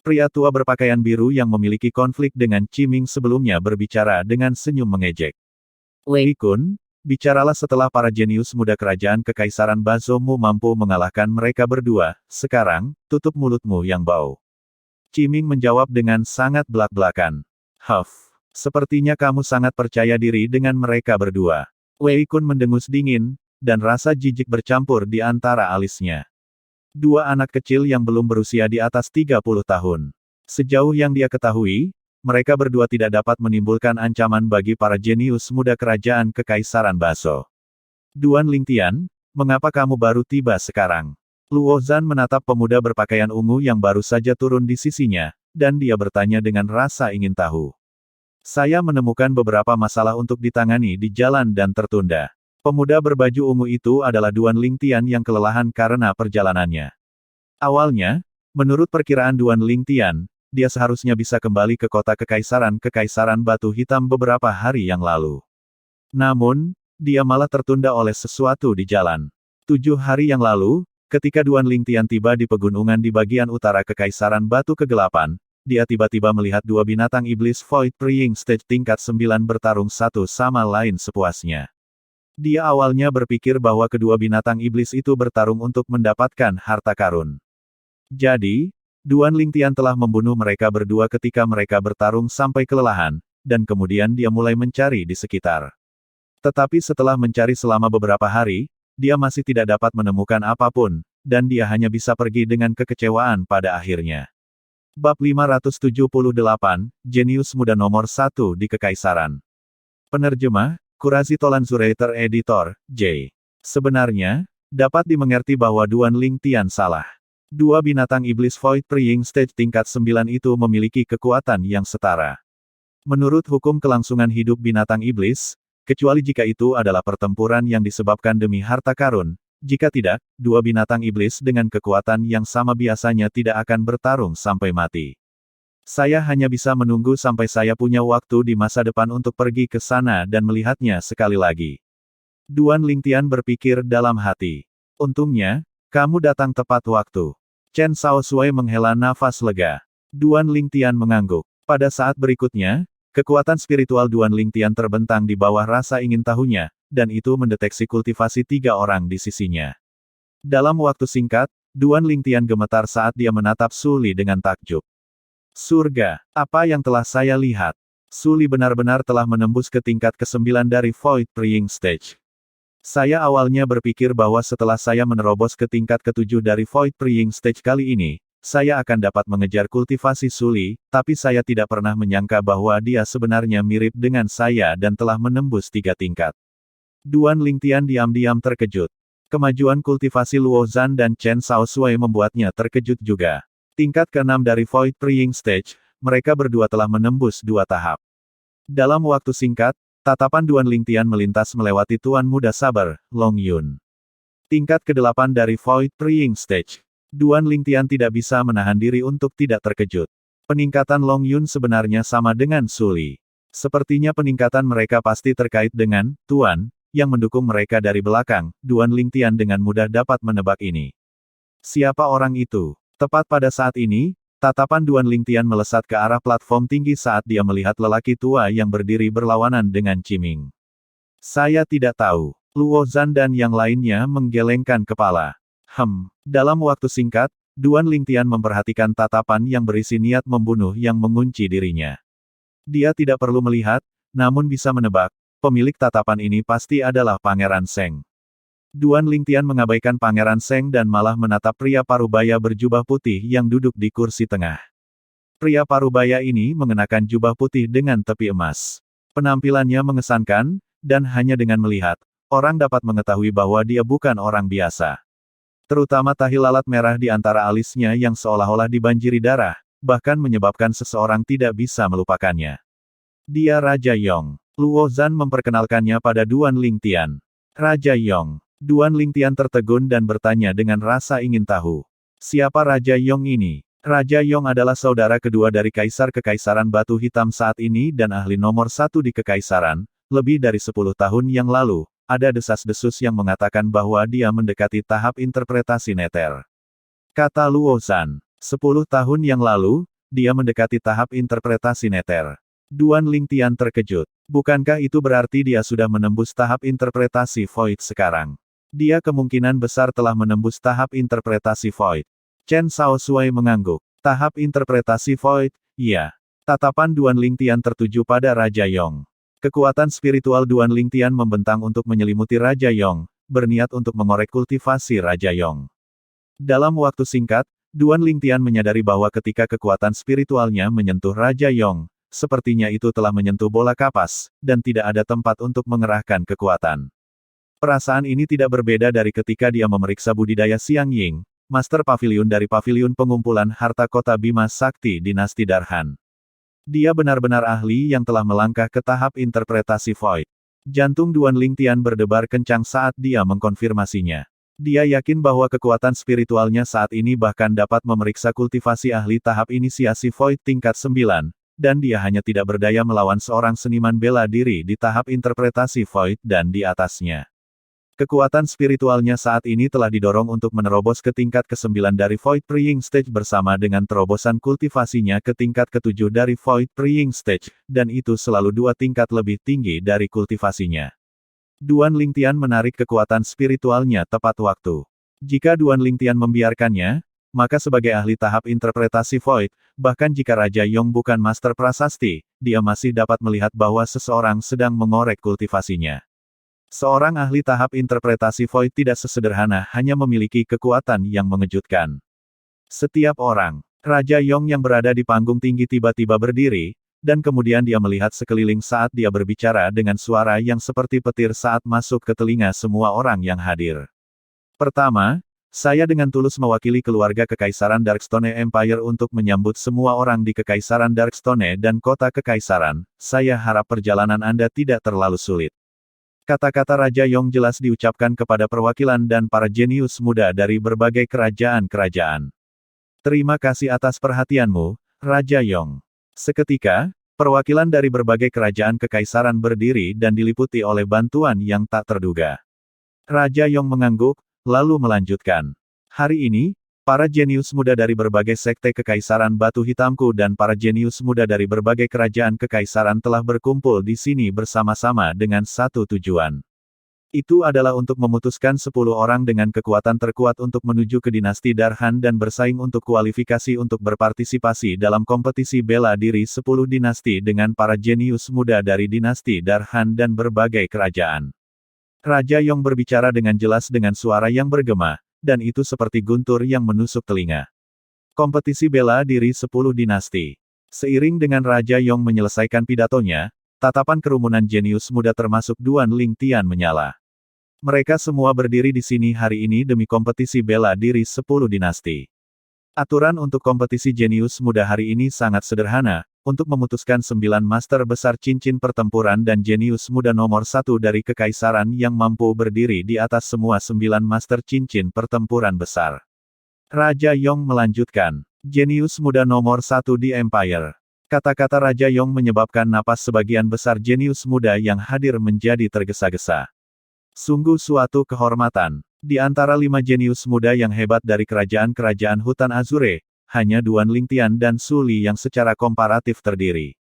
Pria tua berpakaian biru yang memiliki konflik dengan Qiming sebelumnya berbicara dengan senyum mengejek. Wei Kun, bicaralah setelah para jenius muda kerajaan Kekaisaran Bazomu mampu mengalahkan mereka berdua, sekarang, tutup mulutmu yang bau. Qiming menjawab dengan sangat belak-belakan. Huff, sepertinya kamu sangat percaya diri dengan mereka berdua. Wei Kun mendengus dingin, dan rasa jijik bercampur di antara alisnya. Dua anak kecil yang belum berusia di atas 30 tahun. Sejauh yang dia ketahui, mereka berdua tidak dapat menimbulkan ancaman bagi para jenius muda kerajaan Kekaisaran Baso. Duan Lingtian, mengapa kamu baru tiba sekarang? Luo Zhan menatap pemuda berpakaian ungu yang baru saja turun di sisinya, dan dia bertanya dengan rasa ingin tahu. Saya menemukan beberapa masalah untuk ditangani di jalan dan tertunda. Pemuda berbaju ungu itu adalah Duan Lingtian yang kelelahan karena perjalanannya. Awalnya, menurut perkiraan Duan Lingtian, dia seharusnya bisa kembali ke kota Kekaisaran Batu Hitam beberapa hari yang lalu. Namun, dia malah tertunda oleh sesuatu di jalan. 7 hari yang lalu, ketika Duan Lingtian tiba di pegunungan di bagian utara Kekaisaran Batu Kegelapan, dia tiba-tiba melihat dua binatang iblis Void Praying Stage tingkat 9 bertarung satu sama lain sepuasnya. Dia awalnya berpikir bahwa kedua binatang iblis itu bertarung untuk mendapatkan harta karun. Jadi, Duan Lingtian telah membunuh mereka berdua ketika mereka bertarung sampai kelelahan, dan kemudian dia mulai mencari di sekitar. Tetapi setelah mencari selama beberapa hari, dia masih tidak dapat menemukan apapun, dan dia hanya bisa pergi dengan kekecewaan pada akhirnya. Bab 578, Jenius Muda Nomor 1 di Kekaisaran. Penerjemah, Kurazi Tolan Zurater Editor, J. Sebenarnya, dapat dimengerti bahwa Duan Lingtian salah. Dua binatang iblis Void Praying Stage tingkat 9 itu memiliki kekuatan yang setara. Menurut hukum kelangsungan hidup binatang iblis, kecuali jika itu adalah pertempuran yang disebabkan demi harta karun, jika tidak, dua binatang iblis dengan kekuatan yang sama biasanya tidak akan bertarung sampai mati. Saya hanya bisa menunggu sampai saya punya waktu di masa depan untuk pergi ke sana dan melihatnya sekali lagi. Duan Lingtian berpikir dalam hati. Untungnya, kamu datang tepat waktu. Chen Shaoxue menghela nafas lega. Duan Lingtian mengangguk. Pada saat berikutnya, kekuatan spiritual Duan Lingtian terbentang di bawah rasa ingin tahunya, dan itu mendeteksi kultivasi 3 orang di sisinya. Dalam waktu singkat, Duan Lingtian gemetar saat dia menatap Su Li dengan takjub. Surga, apa yang telah saya lihat? Su Li benar-benar telah menembus ke tingkat ke-9 dari Void Praying Stage. Saya awalnya berpikir bahwa setelah saya menerobos ke tingkat ke-7 dari Void Praying Stage kali ini, saya akan dapat mengejar kultivasi Su Li, tapi saya tidak pernah menyangka bahwa dia sebenarnya mirip dengan saya dan telah menembus 3 tingkat. Duan Lingtian diam-diam terkejut. Kemajuan kultivasi Luo Zhan dan Chen Shaoxue membuatnya terkejut juga. Tingkat ke-6 dari Void Praying Stage, mereka berdua telah menembus 2 tahap. Dalam waktu singkat, tatapan Duan Lingtian melintas melewati Tuan Muda Saber, Long Yun. Tingkat ke-8 dari Void Praying Stage. Duan Lingtian tidak bisa menahan diri untuk tidak terkejut. Peningkatan Long Yun sebenarnya sama dengan Su Li. Sepertinya peningkatan mereka pasti terkait dengan Tuan yang mendukung mereka dari belakang. Duan Lingtian dengan mudah dapat menebak ini. Siapa orang itu? Tepat pada saat ini, tatapan Duan Lingtian melesat ke arah platform tinggi saat dia melihat lelaki tua yang berdiri berlawanan dengan Qiming. Saya tidak tahu. Luo Zhan dan yang lainnya menggelengkan kepala. Dalam waktu singkat, Duan Lingtian memperhatikan tatapan yang berisi niat membunuh yang mengunci dirinya. Dia tidak perlu melihat, namun bisa menebak, pemilik tatapan ini pasti adalah Pangeran Seng. Duan Lingtian mengabaikan Pangeran Seng dan malah menatap pria parubaya berjubah putih yang duduk di kursi tengah. Pria parubaya ini mengenakan jubah putih dengan tepi emas. Penampilannya mengesankan, dan hanya dengan melihat, orang dapat mengetahui bahwa dia bukan orang biasa. Terutama tahi lalat merah di antara alisnya yang seolah-olah dibanjiri darah, bahkan menyebabkan seseorang tidak bisa melupakannya. Dia Raja Yong. Luo Zhan memperkenalkannya pada Duan Lingtian. Raja Yong. Duan Lingtian tertegun dan bertanya dengan rasa ingin tahu. Siapa Raja Yong ini? Raja Yong adalah saudara kedua dari Kaisar Kekaisaran Batu Hitam saat ini dan ahli nomor 1 di Kekaisaran. Lebih dari 10 tahun yang lalu, ada desas-desus yang mengatakan bahwa dia mendekati tahap interpretasi neter. Kata Luo Zhan, 10 tahun yang lalu, dia mendekati tahap interpretasi neter. Duan Lingtian terkejut. Bukankah itu berarti dia sudah menembus tahap interpretasi Void sekarang? Dia kemungkinan besar telah menembus tahap interpretasi Void. Chen Shaoxuai mengangguk. Tahap interpretasi Void, iya. Tatapan Duan Lingtian tertuju pada Raja Yong. Kekuatan spiritual Duan Lingtian membentang untuk menyelimuti Raja Yong, berniat untuk mengorek kultivasi Raja Yong. Dalam waktu singkat, Duan Lingtian menyadari bahwa ketika kekuatan spiritualnya menyentuh Raja Yong, sepertinya itu telah menyentuh bola kapas, dan tidak ada tempat untuk mengerahkan kekuatan. Perasaan ini tidak berbeda dari ketika dia memeriksa budidaya Xiang Ying, Master Pavilion dari Pavilion Pengumpulan Harta Kota Bima Sakti Dinasti Darhan. Dia benar-benar ahli yang telah melangkah ke tahap interpretasi Void. Jantung Duan Lingtian berdebar kencang saat dia mengkonfirmasinya. Dia yakin bahwa kekuatan spiritualnya saat ini bahkan dapat memeriksa kultivasi ahli tahap inisiasi Void tingkat 9, dan dia hanya tidak berdaya melawan seorang seniman bela diri di tahap interpretasi Void dan di atasnya. Kekuatan spiritualnya saat ini telah didorong untuk menerobos ke tingkat ke-9 dari Void Praying Stage bersama dengan terobosan kultivasinya ke tingkat ke-7 dari Void Praying Stage, dan itu selalu 2 tingkat lebih tinggi dari kultivasinya. Duan Lingtian menarik kekuatan spiritualnya tepat waktu. Jika Duan Lingtian membiarkannya, maka sebagai ahli tahap interpretasi Void, bahkan jika Raja Yong bukan Master Prasasti, dia masih dapat melihat bahwa seseorang sedang mengorek kultivasinya. Seorang ahli tahap interpretasi Void tidak sesederhana hanya memiliki kekuatan yang mengejutkan. Setiap orang, Raja Yong yang berada di panggung tinggi tiba-tiba berdiri, dan kemudian dia melihat sekeliling saat dia berbicara dengan suara yang seperti petir saat masuk ke telinga semua orang yang hadir. Pertama, saya dengan tulus mewakili keluarga Kekaisaran Darkstone Empire untuk menyambut semua orang di Kekaisaran Darkstone dan Kota Kekaisaran. Saya harap perjalanan Anda tidak terlalu sulit. Kata-kata Raja Yong jelas diucapkan kepada perwakilan dan para jenius muda dari berbagai kerajaan-kerajaan. Terima kasih atas perhatianmu, Raja Yong. Seketika, perwakilan dari berbagai kerajaan kekaisaran berdiri dan diliputi oleh bantuan yang tak terduga. Raja Yong mengangguk, lalu melanjutkan. Hari ini, para jenius muda dari berbagai sekte Kekaisaran Batu Hitamku dan para jenius muda dari berbagai kerajaan kekaisaran telah berkumpul di sini bersama-sama dengan satu tujuan. Itu adalah untuk memutuskan 10 orang dengan kekuatan terkuat untuk menuju ke dinasti Darhan dan bersaing untuk kualifikasi untuk berpartisipasi dalam kompetisi bela diri 10 dinasti dengan para jenius muda dari dinasti Darhan dan berbagai kerajaan. Raja Yong berbicara dengan jelas dengan suara yang bergema, dan itu seperti guntur yang menusuk telinga. Kompetisi bela diri 10 dinasti. Seiring dengan Raja Yong menyelesaikan pidatonya, tatapan kerumunan jenius muda termasuk Duan Lingtian menyala. Mereka semua berdiri di sini hari ini demi kompetisi bela diri 10 dinasti. Aturan untuk kompetisi jenius muda hari ini sangat sederhana, untuk memutuskan 9 master besar cincin pertempuran dan jenius muda nomor 1 dari kekaisaran yang mampu berdiri di atas semua 9 master cincin pertempuran besar. Raja Yong melanjutkan, jenius muda nomor 1 di Empire. Kata-kata Raja Yong menyebabkan napas sebagian besar jenius muda yang hadir menjadi tergesa-gesa. Sungguh suatu kehormatan. Di antara 5 jenius muda yang hebat dari kerajaan-kerajaan Hutan Azure, hanya Duan Lingtian dan Su Li yang secara komparatif terdiri.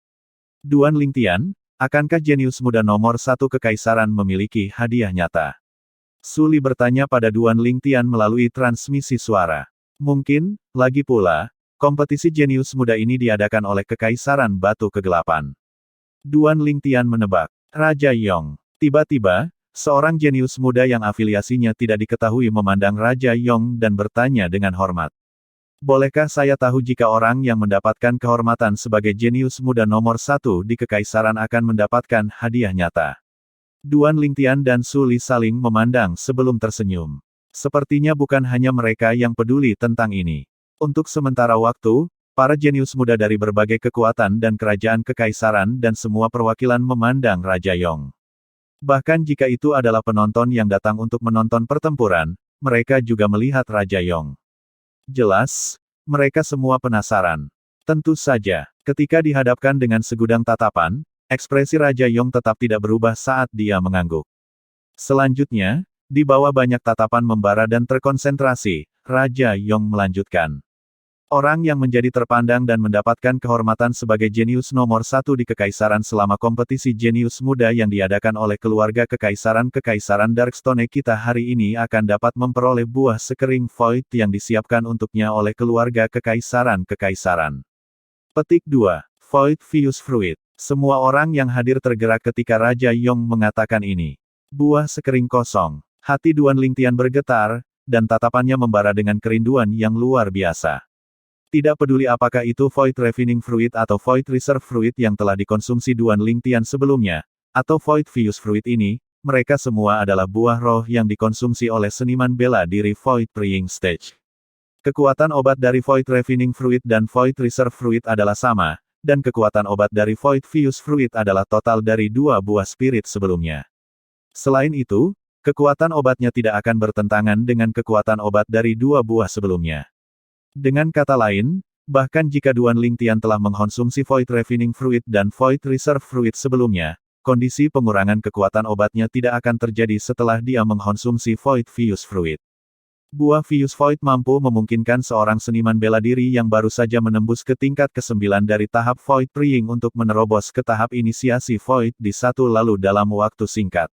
Duan Lingtian, akankah jenius muda nomor 1 kekaisaran memiliki hadiah nyata? Su Li bertanya pada Duan Lingtian melalui transmisi suara. Mungkin, lagi pula, kompetisi jenius muda ini diadakan oleh Kekaisaran Batu Kegelapan. Duan Lingtian menebak. Raja Yong. Tiba-tiba, seorang jenius muda yang afiliasinya tidak diketahui memandang Raja Yong dan bertanya dengan hormat. Bolehkah saya tahu jika orang yang mendapatkan kehormatan sebagai jenius muda nomor 1 di Kekaisaran akan mendapatkan hadiah nyata? Duan Lingtian dan Su Li saling memandang sebelum tersenyum. Sepertinya bukan hanya mereka yang peduli tentang ini. Untuk sementara waktu, para jenius muda dari berbagai kekuatan dan kerajaan Kekaisaran dan semua perwakilan memandang Raja Yong. Bahkan jika itu adalah penonton yang datang untuk menonton pertempuran, mereka juga melihat Raja Yong. Jelas, mereka semua penasaran. Tentu saja, ketika dihadapkan dengan segudang tatapan, ekspresi Raja Yong tetap tidak berubah saat dia mengangguk. Selanjutnya, di bawah banyak tatapan membara dan terkonsentrasi, Raja Yong melanjutkan. Orang yang menjadi terpandang dan mendapatkan kehormatan sebagai jenius nomor satu di Kekaisaran selama kompetisi jenius muda yang diadakan oleh keluarga Kekaisaran Darkstone kita hari ini akan dapat memperoleh buah sekering Void yang disiapkan untuknya oleh keluarga Kekaisaran. Petik 2. Void Fuse Fruit. Semua orang yang hadir tergerak ketika Raja Yong mengatakan ini. Buah sekering kosong. Hati Duan Lingtian bergetar, dan tatapannya membara dengan kerinduan yang luar biasa. Tidak peduli apakah itu Void Refining Fruit atau Void Reserve Fruit yang telah dikonsumsi Duan Lingtian sebelumnya, atau Void Fuse Fruit ini, mereka semua adalah buah roh yang dikonsumsi oleh seniman bela diri Void Praying Stage. Kekuatan obat dari Void Refining Fruit dan Void Reserve Fruit adalah sama, dan kekuatan obat dari Void Fuse Fruit adalah total dari dua buah spirit sebelumnya. Selain itu, kekuatan obatnya tidak akan bertentangan dengan kekuatan obat dari dua buah sebelumnya. Dengan kata lain, bahkan jika Duan Lingtian telah mengkonsumsi Void Refining Fruit dan Void Reserve Fruit sebelumnya, kondisi pengurangan kekuatan obatnya tidak akan terjadi setelah dia mengkonsumsi Void Fuse Fruit. Buah Fuse Void mampu memungkinkan seorang seniman bela diri yang baru saja menembus ke tingkat ke-9 dari tahap Void Praying untuk menerobos ke tahap inisiasi Void di satu lalu dalam waktu singkat.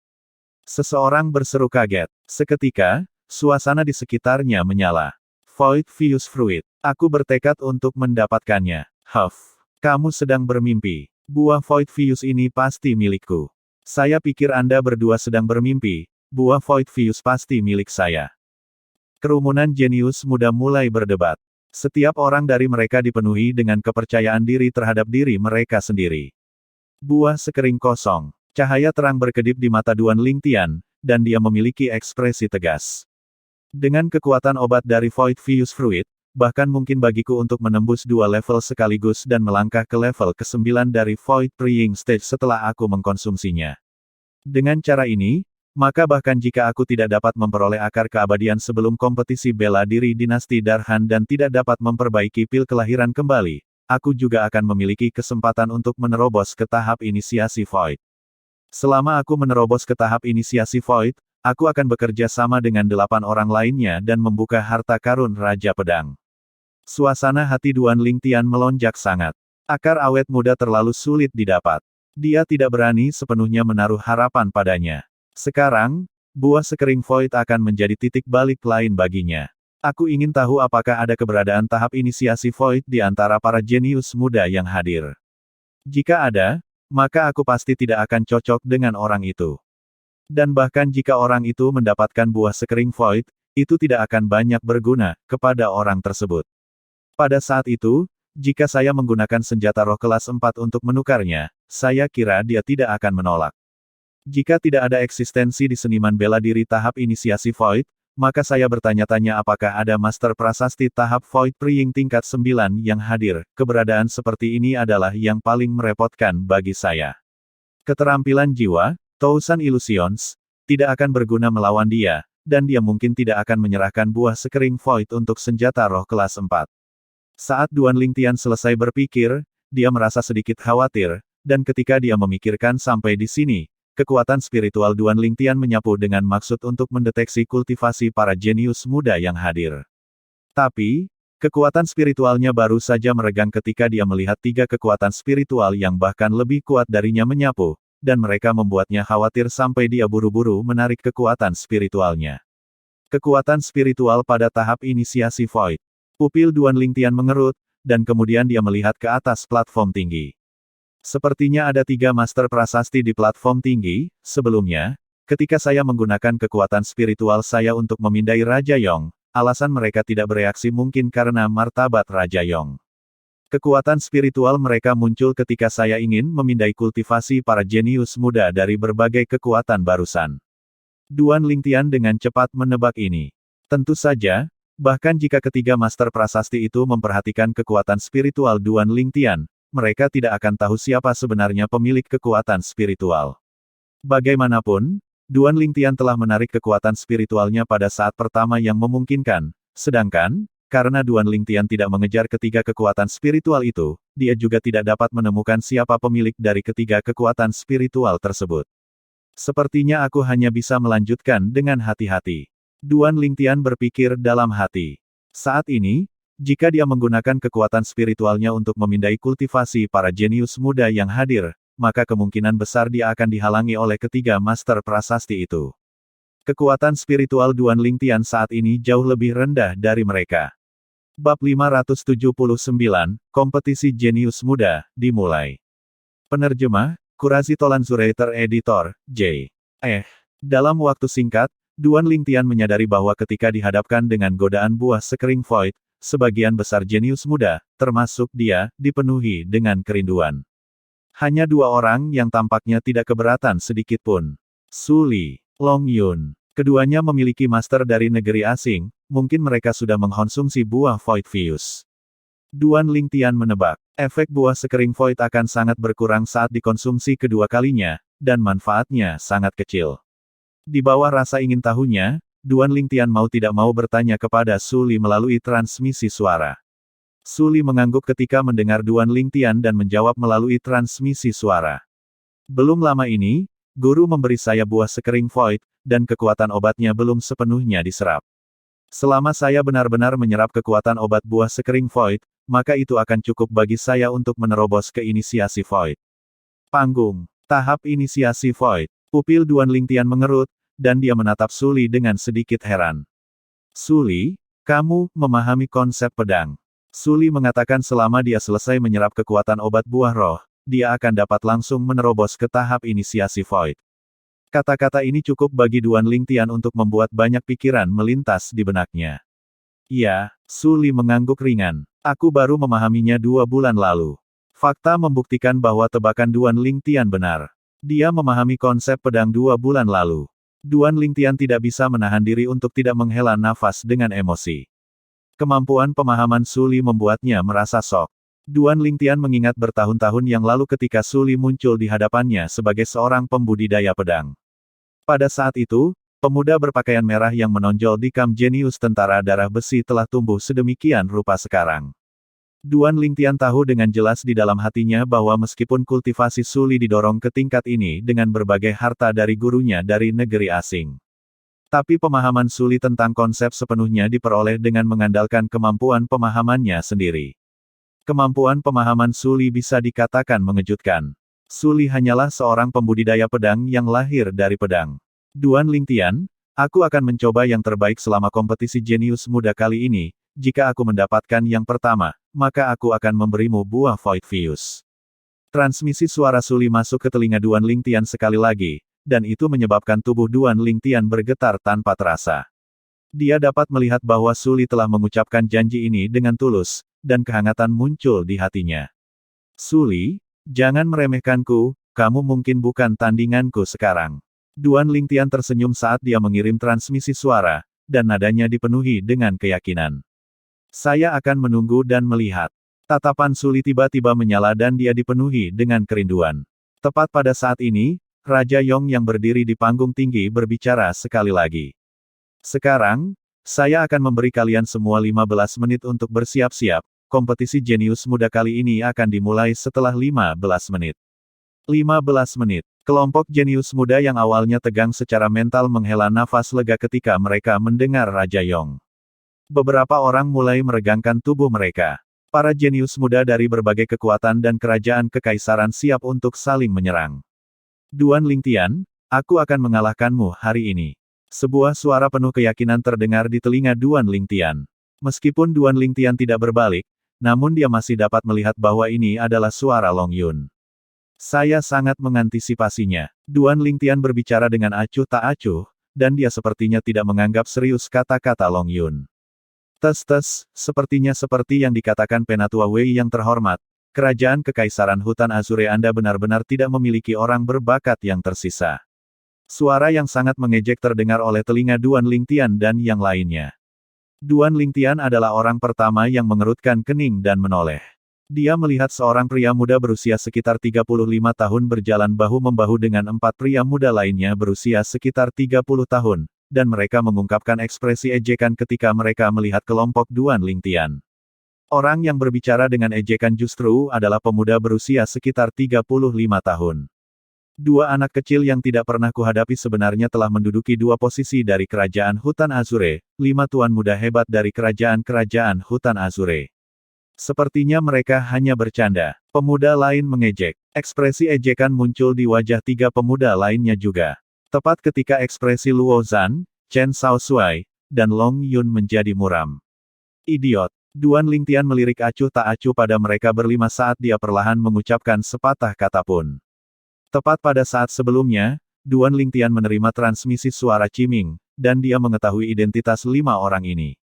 Seseorang berseru kaget. Seketika, suasana di sekitarnya menyala. Void Fuse Fruit. Aku bertekad untuk mendapatkannya. Huff. Kamu sedang bermimpi. Buah Void Fuse ini pasti milikku. Saya pikir Anda berdua sedang bermimpi. Buah Void Fuse pasti milik saya. Kerumunan jenius muda mulai berdebat. Setiap orang dari mereka dipenuhi dengan kepercayaan diri terhadap diri mereka sendiri. Buah sekering kosong. Cahaya terang berkedip di mata Duan Lingtian, dan dia memiliki ekspresi tegas. Dengan kekuatan obat dari Void Fuse Fruit, bahkan mungkin bagiku untuk menembus dua level sekaligus dan melangkah ke level ke-9 dari Void Praying Stage setelah aku mengkonsumsinya. Dengan cara ini, maka bahkan jika aku tidak dapat memperoleh akar keabadian sebelum kompetisi bela diri dinasti Darhan dan tidak dapat memperbaiki pil kelahiran kembali, aku juga akan memiliki kesempatan untuk menerobos ke tahap inisiasi Void. Selama aku menerobos ke tahap inisiasi Void, aku akan bekerja sama dengan 8 orang lainnya dan membuka harta karun Raja Pedang. Suasana hati Duan Lingtian melonjak sangat. Akar awet muda terlalu sulit didapat. Dia tidak berani sepenuhnya menaruh harapan padanya. Sekarang, buah sekering Void akan menjadi titik balik lain baginya. Aku ingin tahu apakah ada keberadaan tahap inisiasi Void di antara para jenius muda yang hadir. Jika ada, maka aku pasti tidak akan cocok dengan orang itu. Dan bahkan jika orang itu mendapatkan buah sekering Void, itu tidak akan banyak berguna kepada orang tersebut. Pada saat itu, jika saya menggunakan senjata roh kelas 4 untuk menukarnya, saya kira dia tidak akan menolak. Jika tidak ada eksistensi di seniman bela diri tahap inisiasi Void, maka saya bertanya-tanya apakah ada master prasasti tahap Void Praying tingkat 9 yang hadir. Keberadaan seperti ini adalah yang paling merepotkan bagi saya. Keterampilan jiwa, Thousand Illusions, tidak akan berguna melawan dia, dan dia mungkin tidak akan menyerahkan buah sekering Void untuk senjata roh kelas 4. Saat Duan Lingtian selesai berpikir, dia merasa sedikit khawatir, dan ketika dia memikirkan sampai di sini, kekuatan spiritual Duan Lingtian menyapu dengan maksud untuk mendeteksi kultivasi para jenius muda yang hadir. Tapi, kekuatan spiritualnya baru saja meregang ketika dia melihat 3 kekuatan spiritual yang bahkan lebih kuat darinya menyapu, dan mereka membuatnya khawatir sampai dia buru-buru menarik kekuatan spiritualnya. Kekuatan spiritual pada tahap inisiasi Void. Pupil Duan Lingtian mengerut, dan kemudian dia melihat ke atas platform tinggi. Sepertinya ada 3 master prasasti di platform tinggi. Sebelumnya, ketika saya menggunakan kekuatan spiritual saya untuk memindai Raja Yong, alasan mereka tidak bereaksi mungkin karena martabat Raja Yong. Kekuatan spiritual mereka muncul ketika saya ingin memindai kultivasi para jenius muda dari berbagai kekuatan barusan. Duan Lingtian dengan cepat menebak ini. Tentu saja, bahkan jika ketiga master prasasti itu memperhatikan kekuatan spiritual Duan Lingtian, mereka tidak akan tahu siapa sebenarnya pemilik kekuatan spiritual. Bagaimanapun, Duan Lingtian telah menarik kekuatan spiritualnya pada saat pertama yang memungkinkan, sedangkan, karena Duan Lingtian tidak mengejar ketiga kekuatan spiritual itu, dia juga tidak dapat menemukan siapa pemilik dari ketiga kekuatan spiritual tersebut. Sepertinya aku hanya bisa melanjutkan dengan hati-hati. Duan Lingtian berpikir dalam hati. Saat ini, Jika dia menggunakan kekuatan spiritualnya untuk memindai kultivasi para jenius muda yang hadir, maka kemungkinan besar dia akan dihalangi oleh ketiga master prasasti itu. Kekuatan spiritual Duan Lingtian saat ini jauh lebih rendah dari mereka. Bab 579, Kompetisi Jenius Muda, dimulai. Penerjemah, Kurazi Tolan Zurater Editor, J. Dalam waktu singkat, Duan Lingtian menyadari bahwa ketika dihadapkan dengan godaan buah sekering void, sebagian besar jenius muda, termasuk dia, dipenuhi dengan kerinduan. Hanya dua orang yang tampaknya tidak keberatan sedikit pun. Su Li, Long Yun. Keduanya memiliki master dari negeri asing, mungkin mereka sudah mengkonsumsi buah Void Fuse. Duan Lingtian menebak, efek buah sekering Void akan sangat berkurang saat dikonsumsi kedua kalinya, dan manfaatnya sangat kecil. Di bawah rasa ingin tahunya, Duan Lingtian mau tidak mau bertanya kepada Su Li melalui transmisi suara. Su Li mengangguk ketika mendengar Duan Lingtian dan menjawab melalui transmisi suara. Belum lama ini, guru memberi saya buah sekering Void, dan kekuatan obatnya belum sepenuhnya diserap. Selama saya benar-benar menyerap kekuatan obat buah sekering Void, maka itu akan cukup bagi saya untuk menerobos ke inisiasi Void. Panggung. Tahap inisiasi Void. Pupil Duan Lingtian mengerut, dan dia menatap Su Li dengan sedikit heran. Su Li, kamu memahami konsep pedang. Su Li mengatakan selama dia selesai menyerap kekuatan obat buah roh, dia akan dapat langsung menerobos ke tahap inisiasi Void. Kata-kata ini cukup bagi Duan Lingtian untuk membuat banyak pikiran melintas di benaknya. Ya, Su Li mengangguk ringan. Aku baru memahaminya 2 bulan lalu. Fakta membuktikan bahwa tebakan Duan Lingtian benar. Dia memahami konsep pedang 2 bulan lalu. Duan Lingtian tidak bisa menahan diri untuk tidak menghela nafas dengan emosi. Kemampuan pemahaman Su Li membuatnya merasa shock. Duan Lingtian mengingat bertahun-tahun yang lalu ketika Su Li muncul di hadapannya sebagai seorang pembudidaya pedang. Pada saat itu, pemuda berpakaian merah yang menonjol di kamp jenius tentara darah besi telah tumbuh sedemikian rupa sekarang. Duan Lingtian tahu dengan jelas di dalam hatinya bahwa meskipun kultivasi Su Li didorong ke tingkat ini dengan berbagai harta dari gurunya dari negeri asing. Tapi pemahaman Su Li tentang konsep sepenuhnya diperoleh dengan mengandalkan kemampuan pemahamannya sendiri. Kemampuan pemahaman Su Li bisa dikatakan mengejutkan. Su Li hanyalah seorang pembudidaya pedang yang lahir dari pedang. Duan Lingtian, aku akan mencoba yang terbaik selama kompetisi jenius muda kali ini. Jika aku mendapatkan yang pertama, maka aku akan memberimu buah Void Fuse. Transmisi suara Su Li masuk ke telinga Duan Lingtian sekali lagi, dan itu menyebabkan tubuh Duan Lingtian bergetar tanpa terasa. Dia dapat melihat bahwa Su Li telah mengucapkan janji ini dengan tulus, dan kehangatan muncul di hatinya. Su Li, jangan meremehkanku, kamu mungkin bukan tandinganku sekarang. Duan Lingtian tersenyum saat dia mengirim transmisi suara, dan nadanya dipenuhi dengan keyakinan. Saya akan menunggu dan melihat. Tatapan Su Li tiba-tiba menyala dan dia dipenuhi dengan kerinduan. Tepat pada saat ini, Raja Yong yang berdiri di panggung tinggi berbicara sekali lagi. Sekarang, saya akan memberi kalian semua 15 menit untuk bersiap-siap. Kompetisi jenius muda kali ini akan dimulai setelah 15 menit. 15 menit. Kelompok jenius muda yang awalnya tegang secara mental menghela nafas lega ketika mereka mendengar Raja Yong. Beberapa orang mulai meregangkan tubuh mereka. Para jenius muda dari berbagai kekuatan dan kerajaan kekaisaran siap untuk saling menyerang. Duan Lingtian, aku akan mengalahkanmu hari ini. Sebuah suara penuh keyakinan terdengar di telinga Duan Lingtian. Meskipun Duan Lingtian tidak berbalik, namun dia masih dapat melihat bahwa ini adalah suara Long Yun. Saya sangat mengantisipasinya. Duan Lingtian berbicara dengan acuh tak acuh, dan dia sepertinya tidak menganggap serius kata-kata Long Yun. Tes, sepertinya seperti yang dikatakan Penatua Wei yang terhormat, kerajaan kekaisaran hutan Azure Anda benar-benar tidak memiliki orang berbakat yang tersisa. Suara yang sangat mengejek terdengar oleh telinga Duan Lingtian dan yang lainnya. Duan Lingtian adalah orang pertama yang mengerutkan kening dan menoleh. Dia melihat seorang pria muda berusia sekitar 35 tahun berjalan bahu-membahu dengan 4 pria muda lainnya berusia sekitar 30 tahun. Dan mereka mengungkapkan ekspresi ejekan ketika mereka melihat kelompok Duan Lingtian. Orang yang berbicara dengan ejekan justru adalah pemuda berusia sekitar 35 tahun. Dua anak kecil yang tidak pernah kuhadapi sebenarnya telah menduduki dua posisi dari kerajaan hutan Azure, 5 tuan muda hebat dari kerajaan-kerajaan hutan Azure. Sepertinya mereka hanya bercanda. Pemuda lain mengejek. Ekspresi ejekan muncul di wajah 3 pemuda lainnya juga. Tepat ketika ekspresi Luo Zhan, Chen Shaoxuai, dan Long Yun menjadi muram. Idiot. Duan Lingtian melirik acuh tak acuh pada mereka berlima saat dia perlahan mengucapkan sepatah kata pun. Tepat pada saat sebelumnya, Duan Lingtian menerima transmisi suara Qiming, dan dia mengetahui identitas 5 orang ini.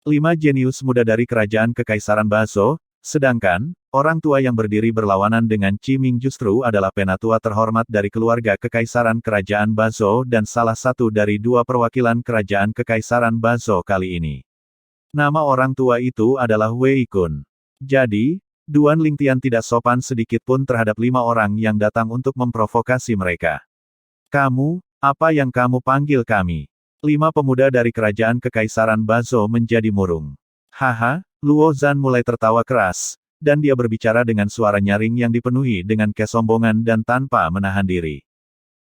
5 jenius muda dari kerajaan Kekaisaran Bazo, sedangkan, orang tua yang berdiri berlawanan dengan Qiming justru adalah penatua terhormat dari keluarga Kekaisaran Kerajaan Bazo dan salah satu dari 2 perwakilan kerajaan Kekaisaran Bazo kali ini. Nama orang tua itu adalah Wei Kun. Jadi, Duan Lingtian tidak sopan sedikit pun terhadap 5 orang yang datang untuk memprovokasi mereka. Kamu, apa yang kamu panggil kami? 5 pemuda dari kerajaan Kekaisaran Bazo menjadi murung. Haha, Luo Zhan mulai tertawa keras, dan dia berbicara dengan suara nyaring yang dipenuhi dengan kesombongan dan tanpa menahan diri.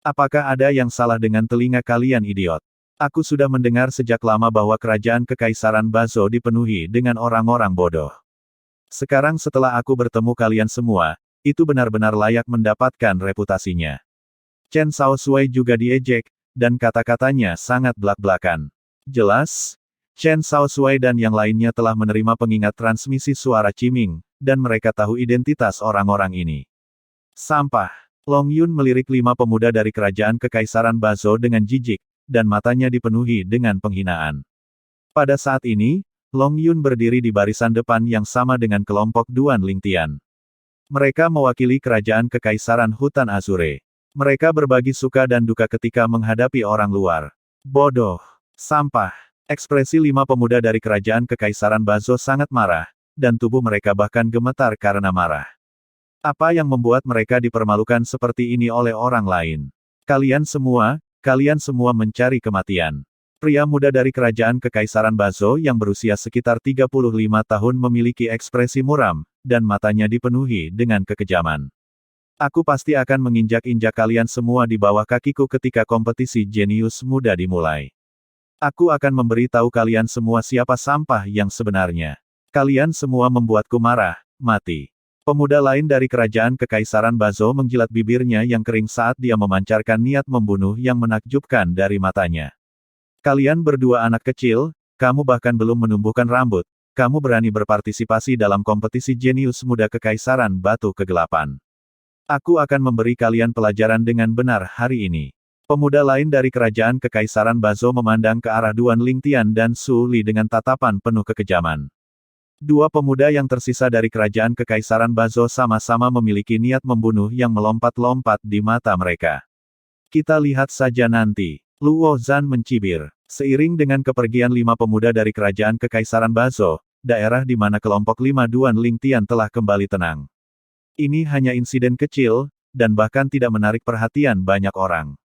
Apakah ada yang salah dengan telinga kalian idiot? Aku sudah mendengar sejak lama bahwa kerajaan Kekaisaran Bazo dipenuhi dengan orang-orang bodoh. Sekarang setelah aku bertemu kalian semua, itu benar-benar layak mendapatkan reputasinya. Chen Shaoxuai juga diejek, dan kata-katanya sangat blak-blakan. Jelas, Chen Shaoxuai dan yang lainnya telah menerima pengingat transmisi suara Qiming, dan mereka tahu identitas orang-orang ini. Sampah. Long Yun melirik 5 pemuda dari kerajaan Kekaisaran Bazo dengan jijik, dan matanya dipenuhi dengan penghinaan. Pada saat ini, Long Yun berdiri di barisan depan yang sama dengan kelompok Duan Lingtian. Mereka mewakili kerajaan Kekaisaran Hutan Azure. Mereka berbagi suka dan duka ketika menghadapi orang luar. Bodoh. Sampah. Ekspresi 5 pemuda dari kerajaan Kekaisaran Bazo sangat marah, dan tubuh mereka bahkan gemetar karena marah. Apa yang membuat mereka dipermalukan seperti ini oleh orang lain? Kalian semua mencari kematian. Pria muda dari kerajaan Kekaisaran Bazo yang berusia sekitar 35 tahun memiliki ekspresi muram, dan matanya dipenuhi dengan kekejaman. Aku pasti akan menginjak-injak kalian semua di bawah kakiku ketika kompetisi jenius muda dimulai. Aku akan memberi tahu kalian semua siapa sampah yang sebenarnya. Kalian semua membuatku marah, mati. Pemuda lain dari kerajaan Kekaisaran Bazo menjilat bibirnya yang kering saat dia memancarkan niat membunuh yang menakjubkan dari matanya. Kalian berdua anak kecil, kamu bahkan belum menumbuhkan rambut, kamu berani berpartisipasi dalam kompetisi jenius muda Kekaisaran Batu Kegelapan. Aku akan memberi kalian pelajaran dengan benar hari ini. Pemuda lain dari kerajaan Kekaisaran Bazo memandang ke arah Duan Lingtian dan Su Li dengan tatapan penuh kekejaman. 2 pemuda yang tersisa dari kerajaan Kekaisaran Bazo sama-sama memiliki niat membunuh yang melompat-lompat di mata mereka. Kita lihat saja nanti. Luo Zhan mencibir. Seiring dengan kepergian 5 pemuda dari kerajaan Kekaisaran Bazo, daerah di mana kelompok 5 Duan Lingtian telah kembali tenang. Ini hanya insiden kecil, dan bahkan tidak menarik perhatian banyak orang.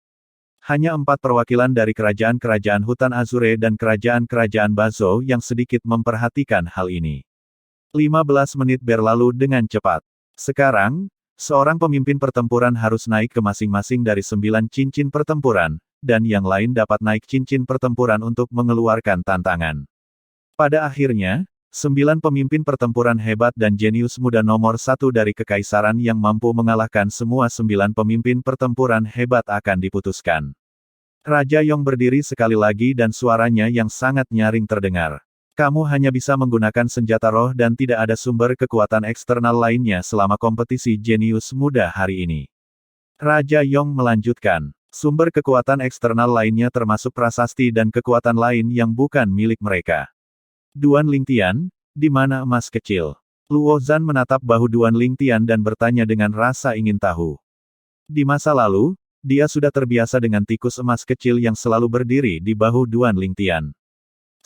Hanya 4 perwakilan dari kerajaan-kerajaan hutan Azure dan kerajaan-kerajaan Bazo yang sedikit memperhatikan hal ini. 15 menit berlalu dengan cepat. Sekarang, seorang pemimpin pertempuran harus naik ke masing-masing dari 9 cincin pertempuran, dan yang lain dapat naik cincin pertempuran untuk mengeluarkan tantangan. Pada akhirnya, 9 pemimpin pertempuran hebat dan jenius muda nomor 1 dari Kekaisaran yang mampu mengalahkan semua 9 pemimpin pertempuran hebat akan diputuskan. Raja Yong berdiri sekali lagi dan suaranya yang sangat nyaring terdengar. Kamu hanya bisa menggunakan senjata roh dan tidak ada sumber kekuatan eksternal lainnya selama kompetisi jenius muda hari ini. Raja Yong melanjutkan. Sumber kekuatan eksternal lainnya termasuk prasasti dan kekuatan lain yang bukan milik mereka. Duan Lingtian, di mana emas kecil? Luo Zhan menatap bahu Duan Lingtian dan bertanya dengan rasa ingin tahu. Di masa lalu, dia sudah terbiasa dengan tikus emas kecil yang selalu berdiri di bahu Duan Lingtian.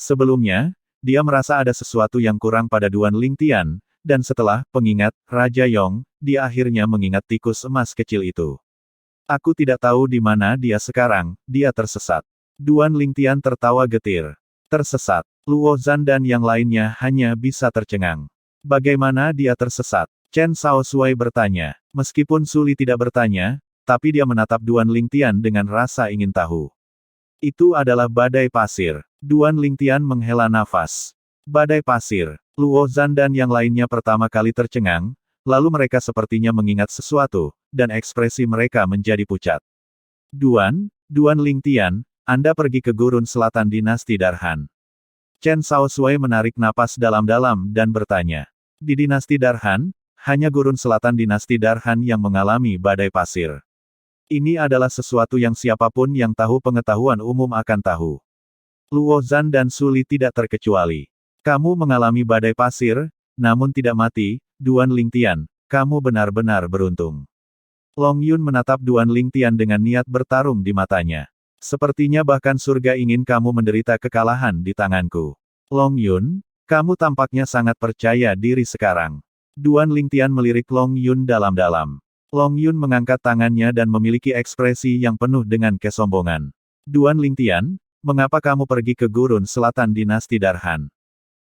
Sebelumnya, dia merasa ada sesuatu yang kurang pada Duan Lingtian, dan setelah pengingat Raja Yong, dia akhirnya mengingat tikus emas kecil itu. Aku tidak tahu di mana dia sekarang, dia tersesat. Duan Lingtian tertawa getir. Tersesat. Luo Zhan dan yang lainnya hanya bisa tercengang. Bagaimana dia tersesat? Chen Shaoxuai bertanya. Meskipun Su Li tidak bertanya, tapi dia menatap Duan Lingtian dengan rasa ingin tahu. Itu adalah badai pasir. Duan Lingtian menghela nafas. Badai pasir. Luo Zhan dan yang lainnya pertama kali tercengang, lalu mereka sepertinya mengingat sesuatu, dan ekspresi mereka menjadi pucat. Duan Lingtian, Anda pergi ke gurun selatan dinasti Darhan. Chen Shaoshui menarik napas dalam-dalam dan bertanya. Di dinasti Darhan, hanya gurun selatan dinasti Darhan yang mengalami badai pasir. Ini adalah sesuatu yang siapapun yang tahu pengetahuan umum akan tahu. Luo Zhan dan Su Li tidak terkecuali. Kamu mengalami badai pasir, namun tidak mati, Duan Lingtian, kamu benar-benar beruntung. Long Yun menatap Duan Lingtian dengan niat bertarung di matanya. Sepertinya bahkan surga ingin kamu menderita kekalahan di tanganku. Long Yun, kamu tampaknya sangat percaya diri sekarang. Duan Lingtian melirik Long Yun dalam-dalam. Long Yun mengangkat tangannya dan memiliki ekspresi yang penuh dengan kesombongan. Duan Lingtian, mengapa kamu pergi ke gurun selatan dinasti Darhan?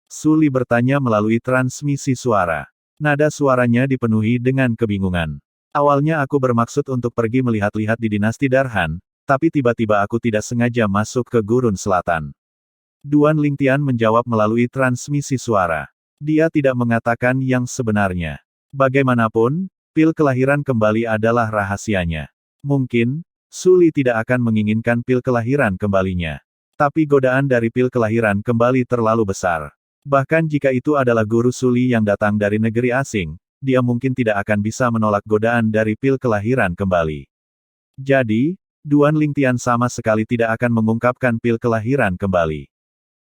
Su Li bertanya melalui transmisi suara. Nada suaranya dipenuhi dengan kebingungan. Awalnya aku bermaksud untuk pergi melihat-lihat di dinasti Darhan, tapi tiba-tiba aku tidak sengaja masuk ke gurun selatan. Duan Lingtian menjawab melalui transmisi suara. Dia tidak mengatakan yang sebenarnya. Bagaimanapun, pil kelahiran kembali adalah rahasianya. Mungkin, Su Li tidak akan menginginkan pil kelahiran kembalinya. Tapi godaan dari pil kelahiran kembali terlalu besar. Bahkan jika itu adalah guru Su Li yang datang dari negeri asing, dia mungkin tidak akan bisa menolak godaan dari pil kelahiran kembali. Jadi, Duan Lingtian sama sekali tidak akan mengungkapkan pil kelahiran kembali.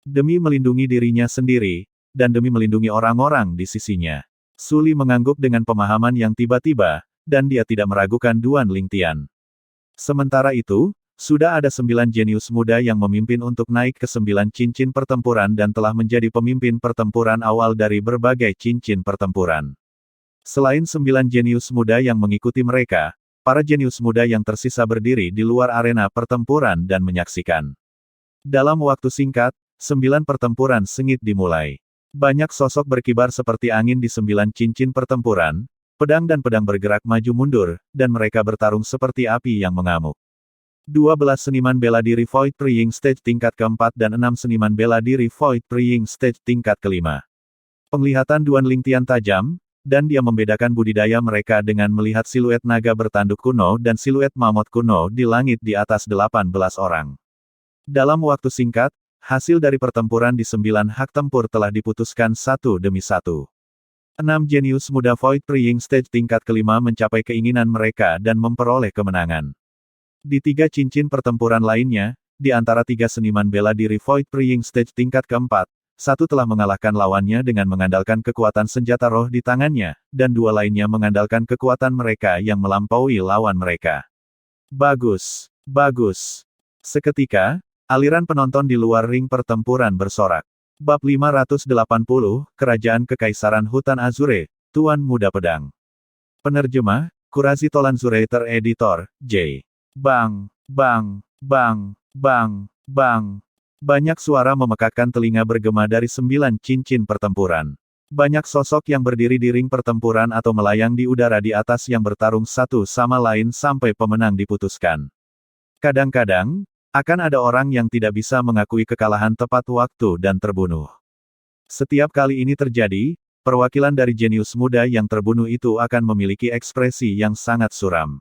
Demi melindungi dirinya sendiri, dan demi melindungi orang-orang di sisinya. Su Li mengangguk dengan pemahaman yang tiba-tiba, dan dia tidak meragukan Duan Lingtian. Sementara itu, sudah ada 9 jenius muda yang memimpin untuk naik ke 9 cincin pertempuran dan telah menjadi pemimpin pertempuran awal dari berbagai cincin pertempuran. Selain 9 jenius muda yang mengikuti mereka, para jenius muda yang tersisa berdiri di luar arena pertempuran dan menyaksikan. Dalam waktu singkat, 9 pertempuran sengit dimulai. Banyak sosok berkibar seperti angin di 9 cincin pertempuran, pedang dan pedang bergerak maju mundur, dan mereka bertarung seperti api yang mengamuk. 12 seniman bela diri Void Praying Stage tingkat keempat dan 6 seniman bela diri Void Praying Stage tingkat kelima. Penglihatan Duan Lingtian tajam, dan dia membedakan budidaya mereka dengan melihat siluet naga bertanduk kuno dan siluet mamut kuno di langit di atas 18 orang. Dalam waktu singkat, hasil dari pertempuran di 9 hak tempur telah diputuskan satu demi satu. 6 jenius muda Void Praying Stage tingkat kelima mencapai keinginan mereka dan memperoleh kemenangan. Di 3 cincin pertempuran lainnya, di antara 3 seniman bela diri Void Praying Stage tingkat keempat, satu telah mengalahkan lawannya dengan mengandalkan kekuatan senjata roh di tangannya, dan 2 lainnya mengandalkan kekuatan mereka yang melampaui lawan mereka. Bagus, bagus. Seketika, aliran penonton di luar ring pertempuran bersorak. Bab 580, Kerajaan Kekaisaran Hutan Azure, Tuan Muda Pedang. Penerjemah, Kurazi Tolan Zurater Editor, J. Bang, bang, bang, bang, bang. Banyak suara memekakkan telinga bergema dari 9 cincin pertempuran. Banyak sosok yang berdiri di ring pertempuran atau melayang di udara di atas yang bertarung satu sama lain sampai pemenang diputuskan. Kadang-kadang, akan ada orang yang tidak bisa mengakui kekalahan tepat waktu dan terbunuh. Setiap kali ini terjadi, perwakilan dari jenius muda yang terbunuh itu akan memiliki ekspresi yang sangat suram.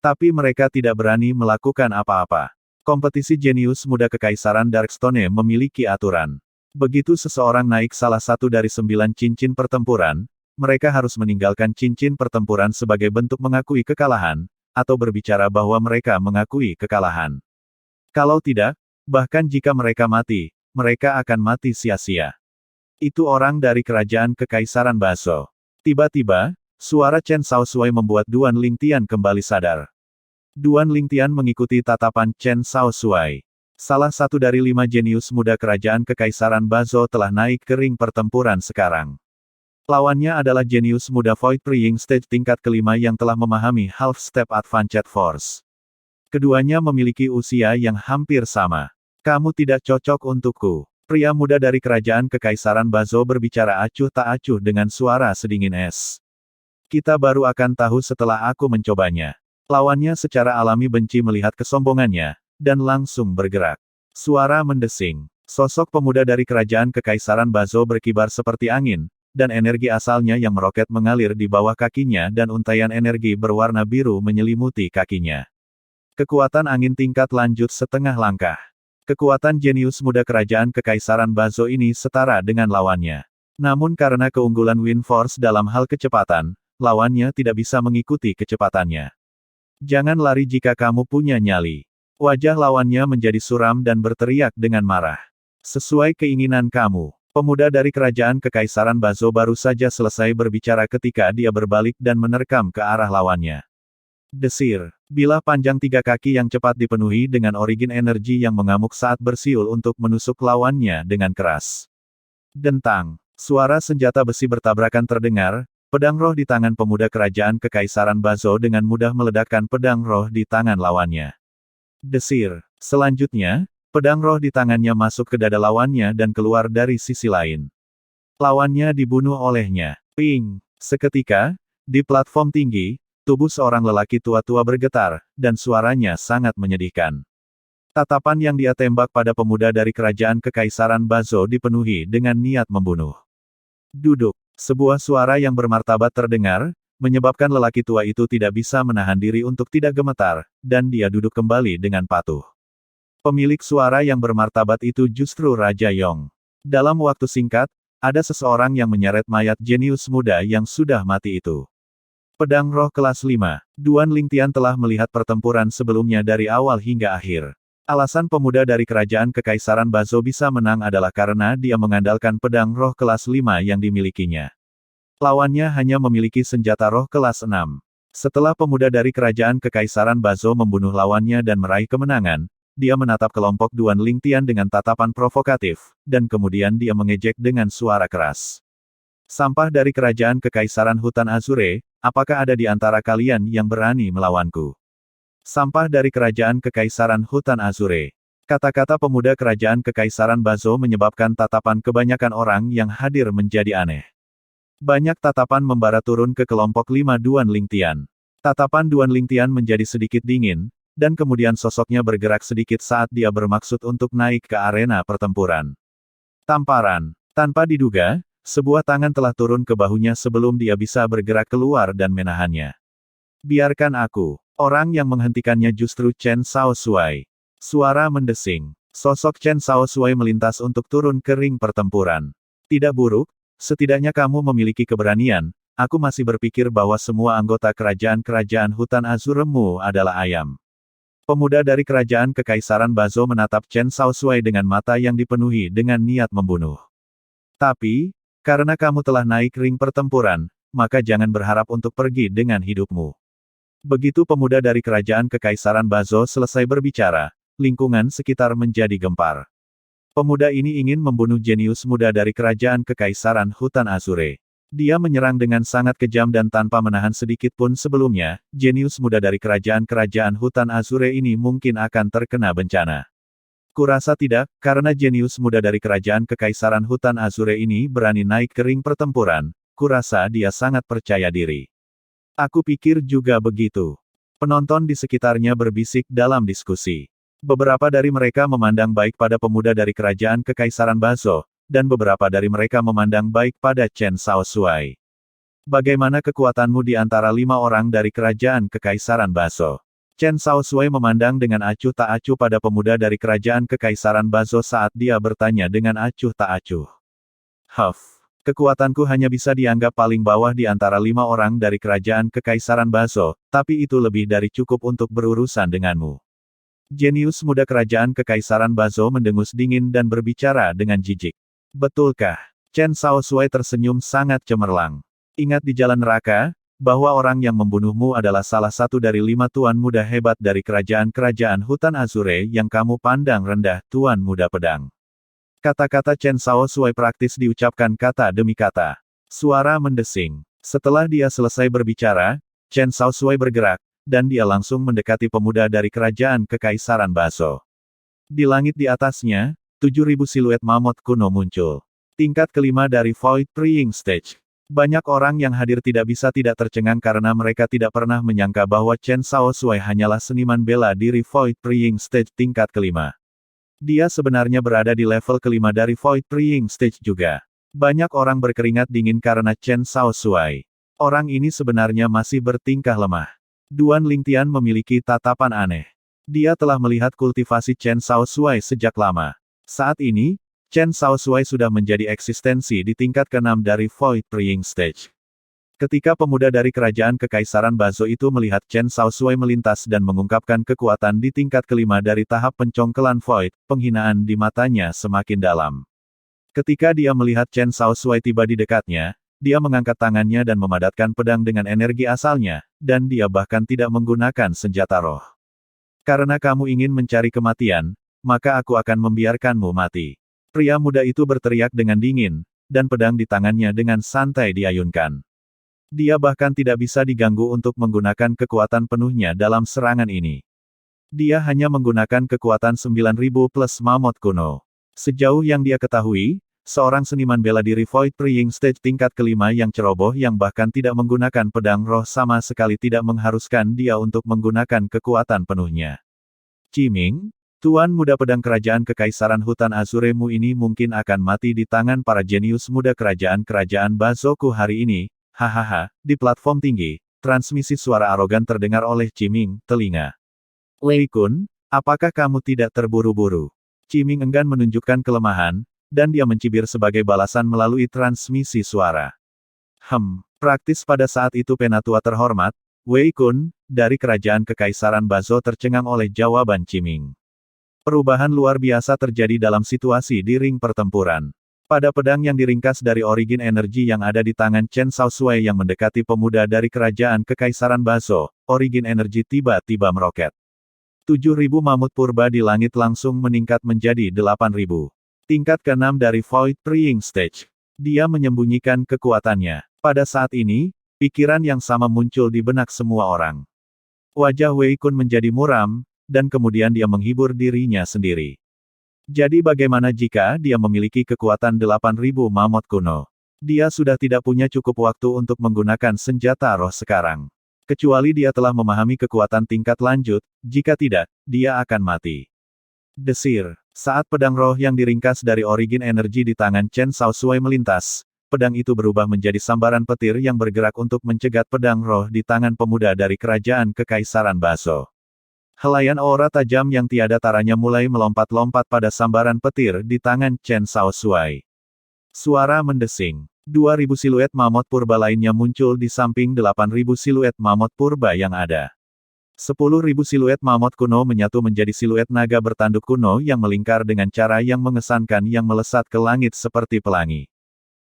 Tapi mereka tidak berani melakukan apa-apa. Kompetisi jenius muda Kekaisaran Darkstone memiliki aturan. Begitu seseorang naik salah satu dari 9 cincin pertempuran, mereka harus meninggalkan cincin pertempuran sebagai bentuk mengakui kekalahan, atau berbicara bahwa mereka mengakui kekalahan. Kalau tidak, bahkan jika mereka mati, mereka akan mati sia-sia. Itu orang dari kerajaan Kekaisaran Baso. Tiba-tiba, suara Chen Shaoshui membuat Duan Lingtian kembali sadar. Duan Lingtian mengikuti tatapan Chen Shaoshui. Salah satu dari 5 jenius muda kerajaan Kekaisaran Baso telah naik ke ring pertempuran sekarang. Lawannya adalah jenius muda Void Praying Stage tingkat kelima yang telah memahami Half Step Advanced Force. Keduanya memiliki usia yang hampir sama. Kamu tidak cocok untukku. Pria muda dari kerajaan Kekaisaran Baso berbicara acuh tak acuh dengan suara sedingin es. Kita baru akan tahu setelah aku mencobanya. Lawannya secara alami benci melihat kesombongannya, dan langsung bergerak. Suara mendesing. Sosok pemuda dari kerajaan Kekaisaran Bazo berkibar seperti angin, dan energi asalnya yang meroket mengalir di bawah kakinya dan untaian energi berwarna biru menyelimuti kakinya. Kekuatan angin tingkat lanjut setengah langkah. Kekuatan jenius muda kerajaan Kekaisaran Bazo ini setara dengan lawannya. Namun karena keunggulan Wind Force dalam hal kecepatan, lawannya tidak bisa mengikuti kecepatannya. Jangan lari jika kamu punya nyali. Wajah lawannya menjadi suram dan berteriak dengan marah. Sesuai keinginan kamu. Pemuda dari kerajaan Kekaisaran Bazo baru saja selesai berbicara ketika dia berbalik dan menerkam ke arah lawannya. Desir. Bilah panjang 3 kaki yang cepat dipenuhi dengan origin energi yang mengamuk saat bersiul untuk menusuk lawannya dengan keras. Dentang. Suara senjata besi bertabrakan terdengar. Pedang roh di tangan pemuda kerajaan Kekaisaran Bazo dengan mudah meledakkan pedang roh di tangan lawannya. Desir. Selanjutnya, pedang roh di tangannya masuk ke dada lawannya dan keluar dari sisi lain. Lawannya dibunuh olehnya. Ping. Seketika, di platform tinggi, tubuh seorang lelaki tua-tua bergetar, dan suaranya sangat menyedihkan. Tatapan yang dia tembak pada pemuda dari kerajaan Kekaisaran Bazo dipenuhi dengan niat membunuh. Duduk. Sebuah suara yang bermartabat terdengar, menyebabkan lelaki tua itu tidak bisa menahan diri untuk tidak gemetar, dan dia duduk kembali dengan patuh. Pemilik suara yang bermartabat itu justru Raja Yong. Dalam waktu singkat, ada seseorang yang menyeret mayat jenius muda yang sudah mati itu. Pedang roh kelas 5. Duan Lingtian telah melihat pertempuran sebelumnya dari awal hingga akhir. Alasan pemuda dari kerajaan Kekaisaran Bazo bisa menang adalah karena dia mengandalkan pedang roh kelas 5 yang dimilikinya. Lawannya hanya memiliki senjata roh kelas 6. Setelah pemuda dari kerajaan Kekaisaran Bazo membunuh lawannya dan meraih kemenangan, dia menatap kelompok Duan Lingtian dengan tatapan provokatif, dan kemudian dia mengejek dengan suara keras. Sampah dari kerajaan Kekaisaran Hutan Azure, apakah ada di antara kalian yang berani melawanku? Sampah dari kerajaan Kekaisaran Hutan Azure. Kata-kata pemuda kerajaan Kekaisaran Bazo menyebabkan tatapan kebanyakan orang yang hadir menjadi aneh. Banyak tatapan membara turun ke kelompok 5 Duan Lingtian. Tatapan Duan Lingtian menjadi sedikit dingin, dan kemudian sosoknya bergerak sedikit saat dia bermaksud untuk naik ke arena pertempuran. Tamparan. Tanpa diduga, sebuah tangan telah turun ke bahunya sebelum dia bisa bergerak keluar dan menahannya. Biarkan aku. Orang yang menghentikannya justru Chen Shaoxuai. Suara mendesing. Sosok Chen Shaoxuai melintas untuk turun ke ring pertempuran. Tidak buruk, setidaknya kamu memiliki keberanian. Aku masih berpikir bahwa semua anggota kerajaan-kerajaan hutan Azuremu adalah ayam. Pemuda dari kerajaan Kekaisaran Bazo menatap Chen Shaoxuai dengan mata yang dipenuhi dengan niat membunuh. Tapi, karena kamu telah naik ring pertempuran, maka jangan berharap untuk pergi dengan hidupmu. Begitu pemuda dari kerajaan Kekaisaran Bazo selesai berbicara, lingkungan sekitar menjadi gempar. Pemuda ini ingin membunuh jenius muda dari kerajaan Kekaisaran Hutan Azure. Dia menyerang dengan sangat kejam dan tanpa menahan sedikit pun sebelumnya, jenius muda dari kerajaan-kerajaan Hutan Azure ini mungkin akan terkena bencana. Kurasa tidak, karena jenius muda dari kerajaan Kekaisaran Hutan Azure ini berani naik ke ring pertempuran, kurasa dia sangat percaya diri. Aku pikir juga begitu. Penonton di sekitarnya berbisik dalam diskusi. Beberapa dari mereka memandang baik pada pemuda dari kerajaan Kekaisaran Bazo, dan beberapa dari mereka memandang baik pada Chen Shaoxuai. Bagaimana kekuatanmu di antara 5 orang dari kerajaan Kekaisaran Bazo? Chen Shaoxuai memandang dengan acuh tak acuh pada pemuda dari kerajaan Kekaisaran Bazo saat dia bertanya dengan acuh tak acuh. Huff. Kekuatanku hanya bisa dianggap paling bawah di antara 5 orang dari kerajaan Kekaisaran Bazo, tapi itu lebih dari cukup untuk berurusan denganmu. Jenius muda kerajaan Kekaisaran Bazo mendengus dingin dan berbicara dengan jijik. Betulkah? Chen Shaoxuai tersenyum sangat cemerlang. Ingat di jalan neraka, bahwa orang yang membunuhmu adalah salah satu dari 5 tuan muda hebat dari kerajaan-kerajaan hutan Azure yang kamu pandang rendah, tuan muda pedang. Kata-kata Chen Shaoxuai praktis diucapkan kata demi kata. Suara mendesing. Setelah dia selesai berbicara, Chen Shaoxuai bergerak, dan dia langsung mendekati pemuda dari kerajaan Kekaisaran Bazo. Di langit di atasnya, 7.000 siluet mamut kuno muncul. Tingkat kelima dari Void Praying Stage. Banyak orang yang hadir tidak tercengang karena mereka tidak pernah menyangka bahwa Chen Shaoxuai hanyalah seniman bela diri Void Praying Stage tingkat kelima. Dia sebenarnya berada di level kelima dari Void Praying Stage juga. Banyak orang berkeringat dingin karena Chen Shaoxuai. Orang ini sebenarnya masih bertingkah lemah. Duan Lingtian memiliki tatapan aneh. Dia telah melihat kultivasi Chen Shaoxuai sejak lama. Saat ini, Chen Shaoxuai sudah menjadi eksistensi di tingkat ke-6 dari Void Praying Stage. Ketika pemuda dari kerajaan Kekaisaran Bazo itu melihat Chen Shaoxuai melintas dan mengungkapkan kekuatan di tingkat kelima dari tahap pencongkelan Void, penghinaan di matanya semakin dalam. Ketika dia melihat Chen Shaoxuai tiba di dekatnya, dia mengangkat tangannya dan memadatkan pedang dengan energi asalnya, dan dia bahkan tidak menggunakan senjata roh. Karena kamu ingin mencari kematian, maka aku akan membiarkanmu mati. Pria muda itu berteriak dengan dingin, dan pedang di tangannya dengan santai diayunkan. Dia bahkan tidak bisa diganggu untuk menggunakan kekuatan penuhnya dalam serangan ini. Dia hanya menggunakan kekuatan 9000 plus mammoth kuno. Sejauh yang dia ketahui, seorang seniman bela diri Void Praying Stage tingkat kelima yang ceroboh yang bahkan tidak menggunakan pedang roh sama sekali tidak mengharuskan dia untuk menggunakan kekuatan penuhnya. Qiming, Tuan muda pedang kerajaan Kekaisaran Hutan Azuremu ini mungkin akan mati di tangan para jenius muda kerajaan-kerajaan Bazoku hari ini, hahaha, di platform tinggi, transmisi suara arogan terdengar oleh Qiming, telinga. Wei Kun, apakah kamu tidak terburu-buru? Qiming enggan menunjukkan kelemahan, dan dia mencibir sebagai balasan melalui transmisi suara. Praktis pada saat itu penatua terhormat, Wei Kun, dari kerajaan Kekaisaran Bazo tercengang oleh jawaban Qiming. Perubahan luar biasa terjadi dalam situasi di ring pertempuran. Pada pedang yang diringkas dari origin energi yang ada di tangan Chen Shaoxuai yang mendekati pemuda dari kerajaan Kekaisaran Bazo, origin energi tiba-tiba meroket. 7.000 mamut purba di langit langsung meningkat menjadi 8.000. Tingkat ke-6 dari Void Praying Stage. Dia menyembunyikan kekuatannya. Pada saat ini, pikiran yang sama muncul di benak semua orang. Wajah Wei Kun menjadi muram, dan kemudian dia menghibur dirinya sendiri. Jadi bagaimana jika dia memiliki kekuatan 8.000 mammoth kuno? Dia sudah tidak punya cukup waktu untuk menggunakan senjata roh sekarang. Kecuali dia telah memahami kekuatan tingkat lanjut, jika tidak, dia akan mati. Desir. Saat pedang roh yang diringkas dari origin energi di tangan Chen Shaoxuai melintas, pedang itu berubah menjadi sambaran petir yang bergerak untuk mencegat pedang roh di tangan pemuda dari kerajaan Kekaisaran Bazo. Helaian aura tajam yang tiada taranya mulai melompat-lompat pada sambaran petir di tangan Chen Shaoxuai. Suara mendesing. 2.000 siluet mammoth purba lainnya muncul di samping 8.000 siluet mammoth purba yang ada. 10.000 siluet mammoth kuno menyatu menjadi siluet naga bertanduk kuno yang melingkar dengan cara yang mengesankan yang melesat ke langit seperti pelangi.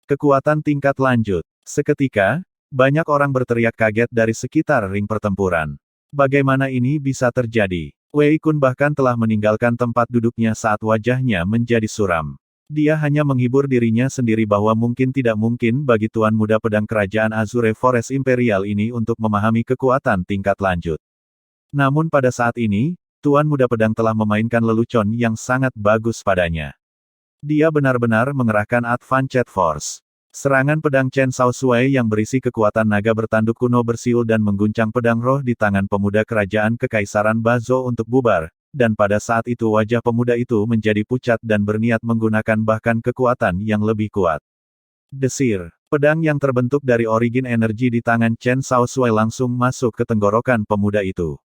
Kekuatan tingkat lanjut. Seketika, banyak orang berteriak kaget dari sekitar ring pertempuran. Bagaimana ini bisa terjadi? Wei Kun bahkan telah meninggalkan tempat duduknya saat wajahnya menjadi suram. Dia hanya menghibur dirinya sendiri bahwa mungkin tidak mungkin bagi Tuan Muda Pedang Kerajaan Azure Forest Imperial ini untuk memahami kekuatan tingkat lanjut. Namun pada saat ini, Tuan Muda Pedang telah memainkan lelucon yang sangat bagus padanya. Dia benar-benar mengerahkan Advanced Force. Serangan pedang Chen Shaoxuai yang berisi kekuatan naga bertanduk kuno bersiul dan mengguncang pedang roh di tangan pemuda kerajaan Kekaisaran Bazo untuk bubar, dan pada saat itu wajah pemuda itu menjadi pucat dan berniat menggunakan bahkan kekuatan yang lebih kuat. Desir. Pedang yang terbentuk dari origin energi di tangan Chen Shaoxuai langsung masuk ke tenggorokan pemuda itu.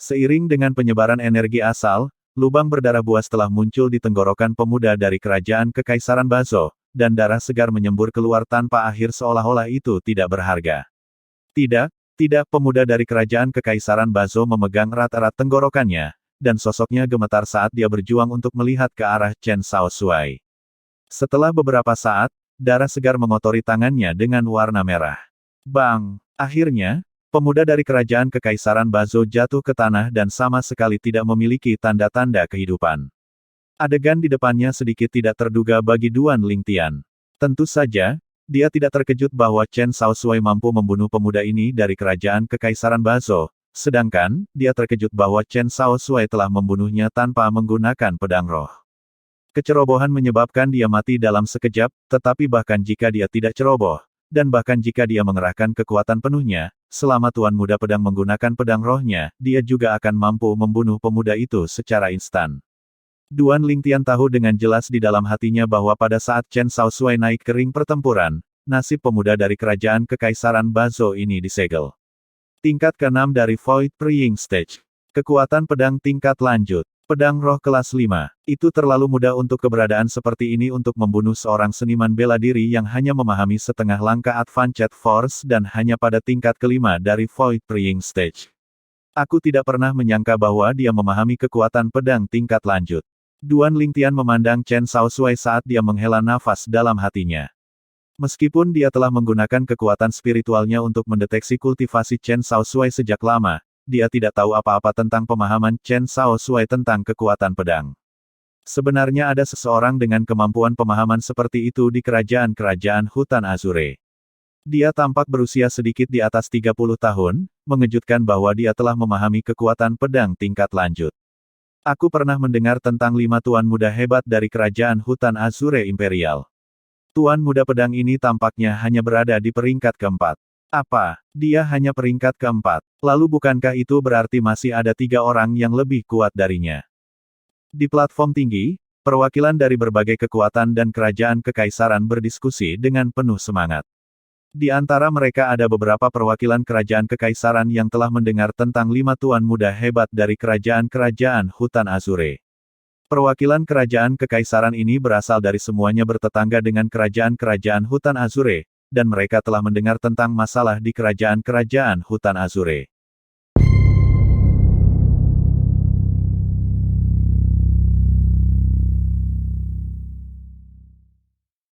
Seiring dengan penyebaran energi asal, lubang berdarah buas telah muncul di tenggorokan pemuda dari kerajaan Kekaisaran Bazo, dan darah segar menyembur keluar tanpa akhir seolah-olah itu tidak berharga. Tidak, pemuda dari kerajaan Kekaisaran Bazo memegang erat-erat tenggorokannya, dan sosoknya gemetar saat dia berjuang untuk melihat ke arah Chen Shaoxuai. Setelah beberapa saat, darah segar mengotori tangannya dengan warna merah. Bang! Akhirnya, pemuda dari kerajaan Kekaisaran Bazo jatuh ke tanah dan sama sekali tidak memiliki tanda-tanda kehidupan. Adegan di depannya sedikit tidak terduga bagi Duan Lingtian. Tentu saja, dia tidak terkejut bahwa Chen Shaoxuai mampu membunuh pemuda ini dari kerajaan Kekaisaran Bazo, sedangkan, dia terkejut bahwa Chen Shaoxuai telah membunuhnya tanpa menggunakan pedang roh. Kecerobohan menyebabkan dia mati dalam sekejap, tetapi bahkan jika dia tidak ceroboh, Dan bahkan jika dia mengerahkan kekuatan penuhnya, selama Tuan Muda Pedang menggunakan pedang rohnya, dia juga akan mampu membunuh pemuda itu secara instan. Duan Lingtian tahu dengan jelas di dalam hatinya bahwa pada saat Chen Shaoshui naik ke ring pertempuran, nasib pemuda dari kerajaan kekaisaran Bazhou ini disegel. Tingkat ke-6 dari Void Praying Stage. Kekuatan pedang tingkat lanjut. Pedang roh kelas 5. Itu terlalu mudah untuk keberadaan seperti ini untuk membunuh seorang seniman bela diri yang hanya memahami setengah langkah Advanced Force dan hanya pada tingkat ke-5 dari Void Praying Stage. Aku tidak pernah menyangka bahwa dia memahami kekuatan pedang tingkat lanjut. Duan Lingtian memandang Chen Shaoshui saat dia menghela nafas dalam hatinya. Meskipun dia telah menggunakan kekuatan spiritualnya untuk mendeteksi kultivasi Chen Shaoshui sejak lama, dia tidak tahu apa-apa tentang pemahaman Chen Shaoshui tentang kekuatan pedang. Sebenarnya ada seseorang dengan kemampuan pemahaman seperti itu di kerajaan-kerajaan hutan Azure. Dia tampak berusia sedikit di atas 30 tahun, mengejutkan bahwa dia telah memahami kekuatan pedang tingkat lanjut. Aku pernah mendengar tentang 5 tuan muda hebat dari kerajaan hutan Azure Imperial. Tuan muda pedang ini tampaknya hanya berada di peringkat keempat. Apa? Dia hanya peringkat keempat. Lalu bukankah itu berarti masih ada 3 orang yang lebih kuat darinya? Di platform tinggi, perwakilan dari berbagai kekuatan dan kerajaan kekaisaran berdiskusi dengan penuh semangat. Di antara mereka ada beberapa perwakilan kerajaan kekaisaran yang telah mendengar tentang 5 tuan muda hebat dari kerajaan-kerajaan hutan Azure. Perwakilan kerajaan kekaisaran ini berasal dari semuanya bertetangga dengan kerajaan-kerajaan hutan Azure, dan mereka telah mendengar tentang masalah di kerajaan-kerajaan hutan Azure.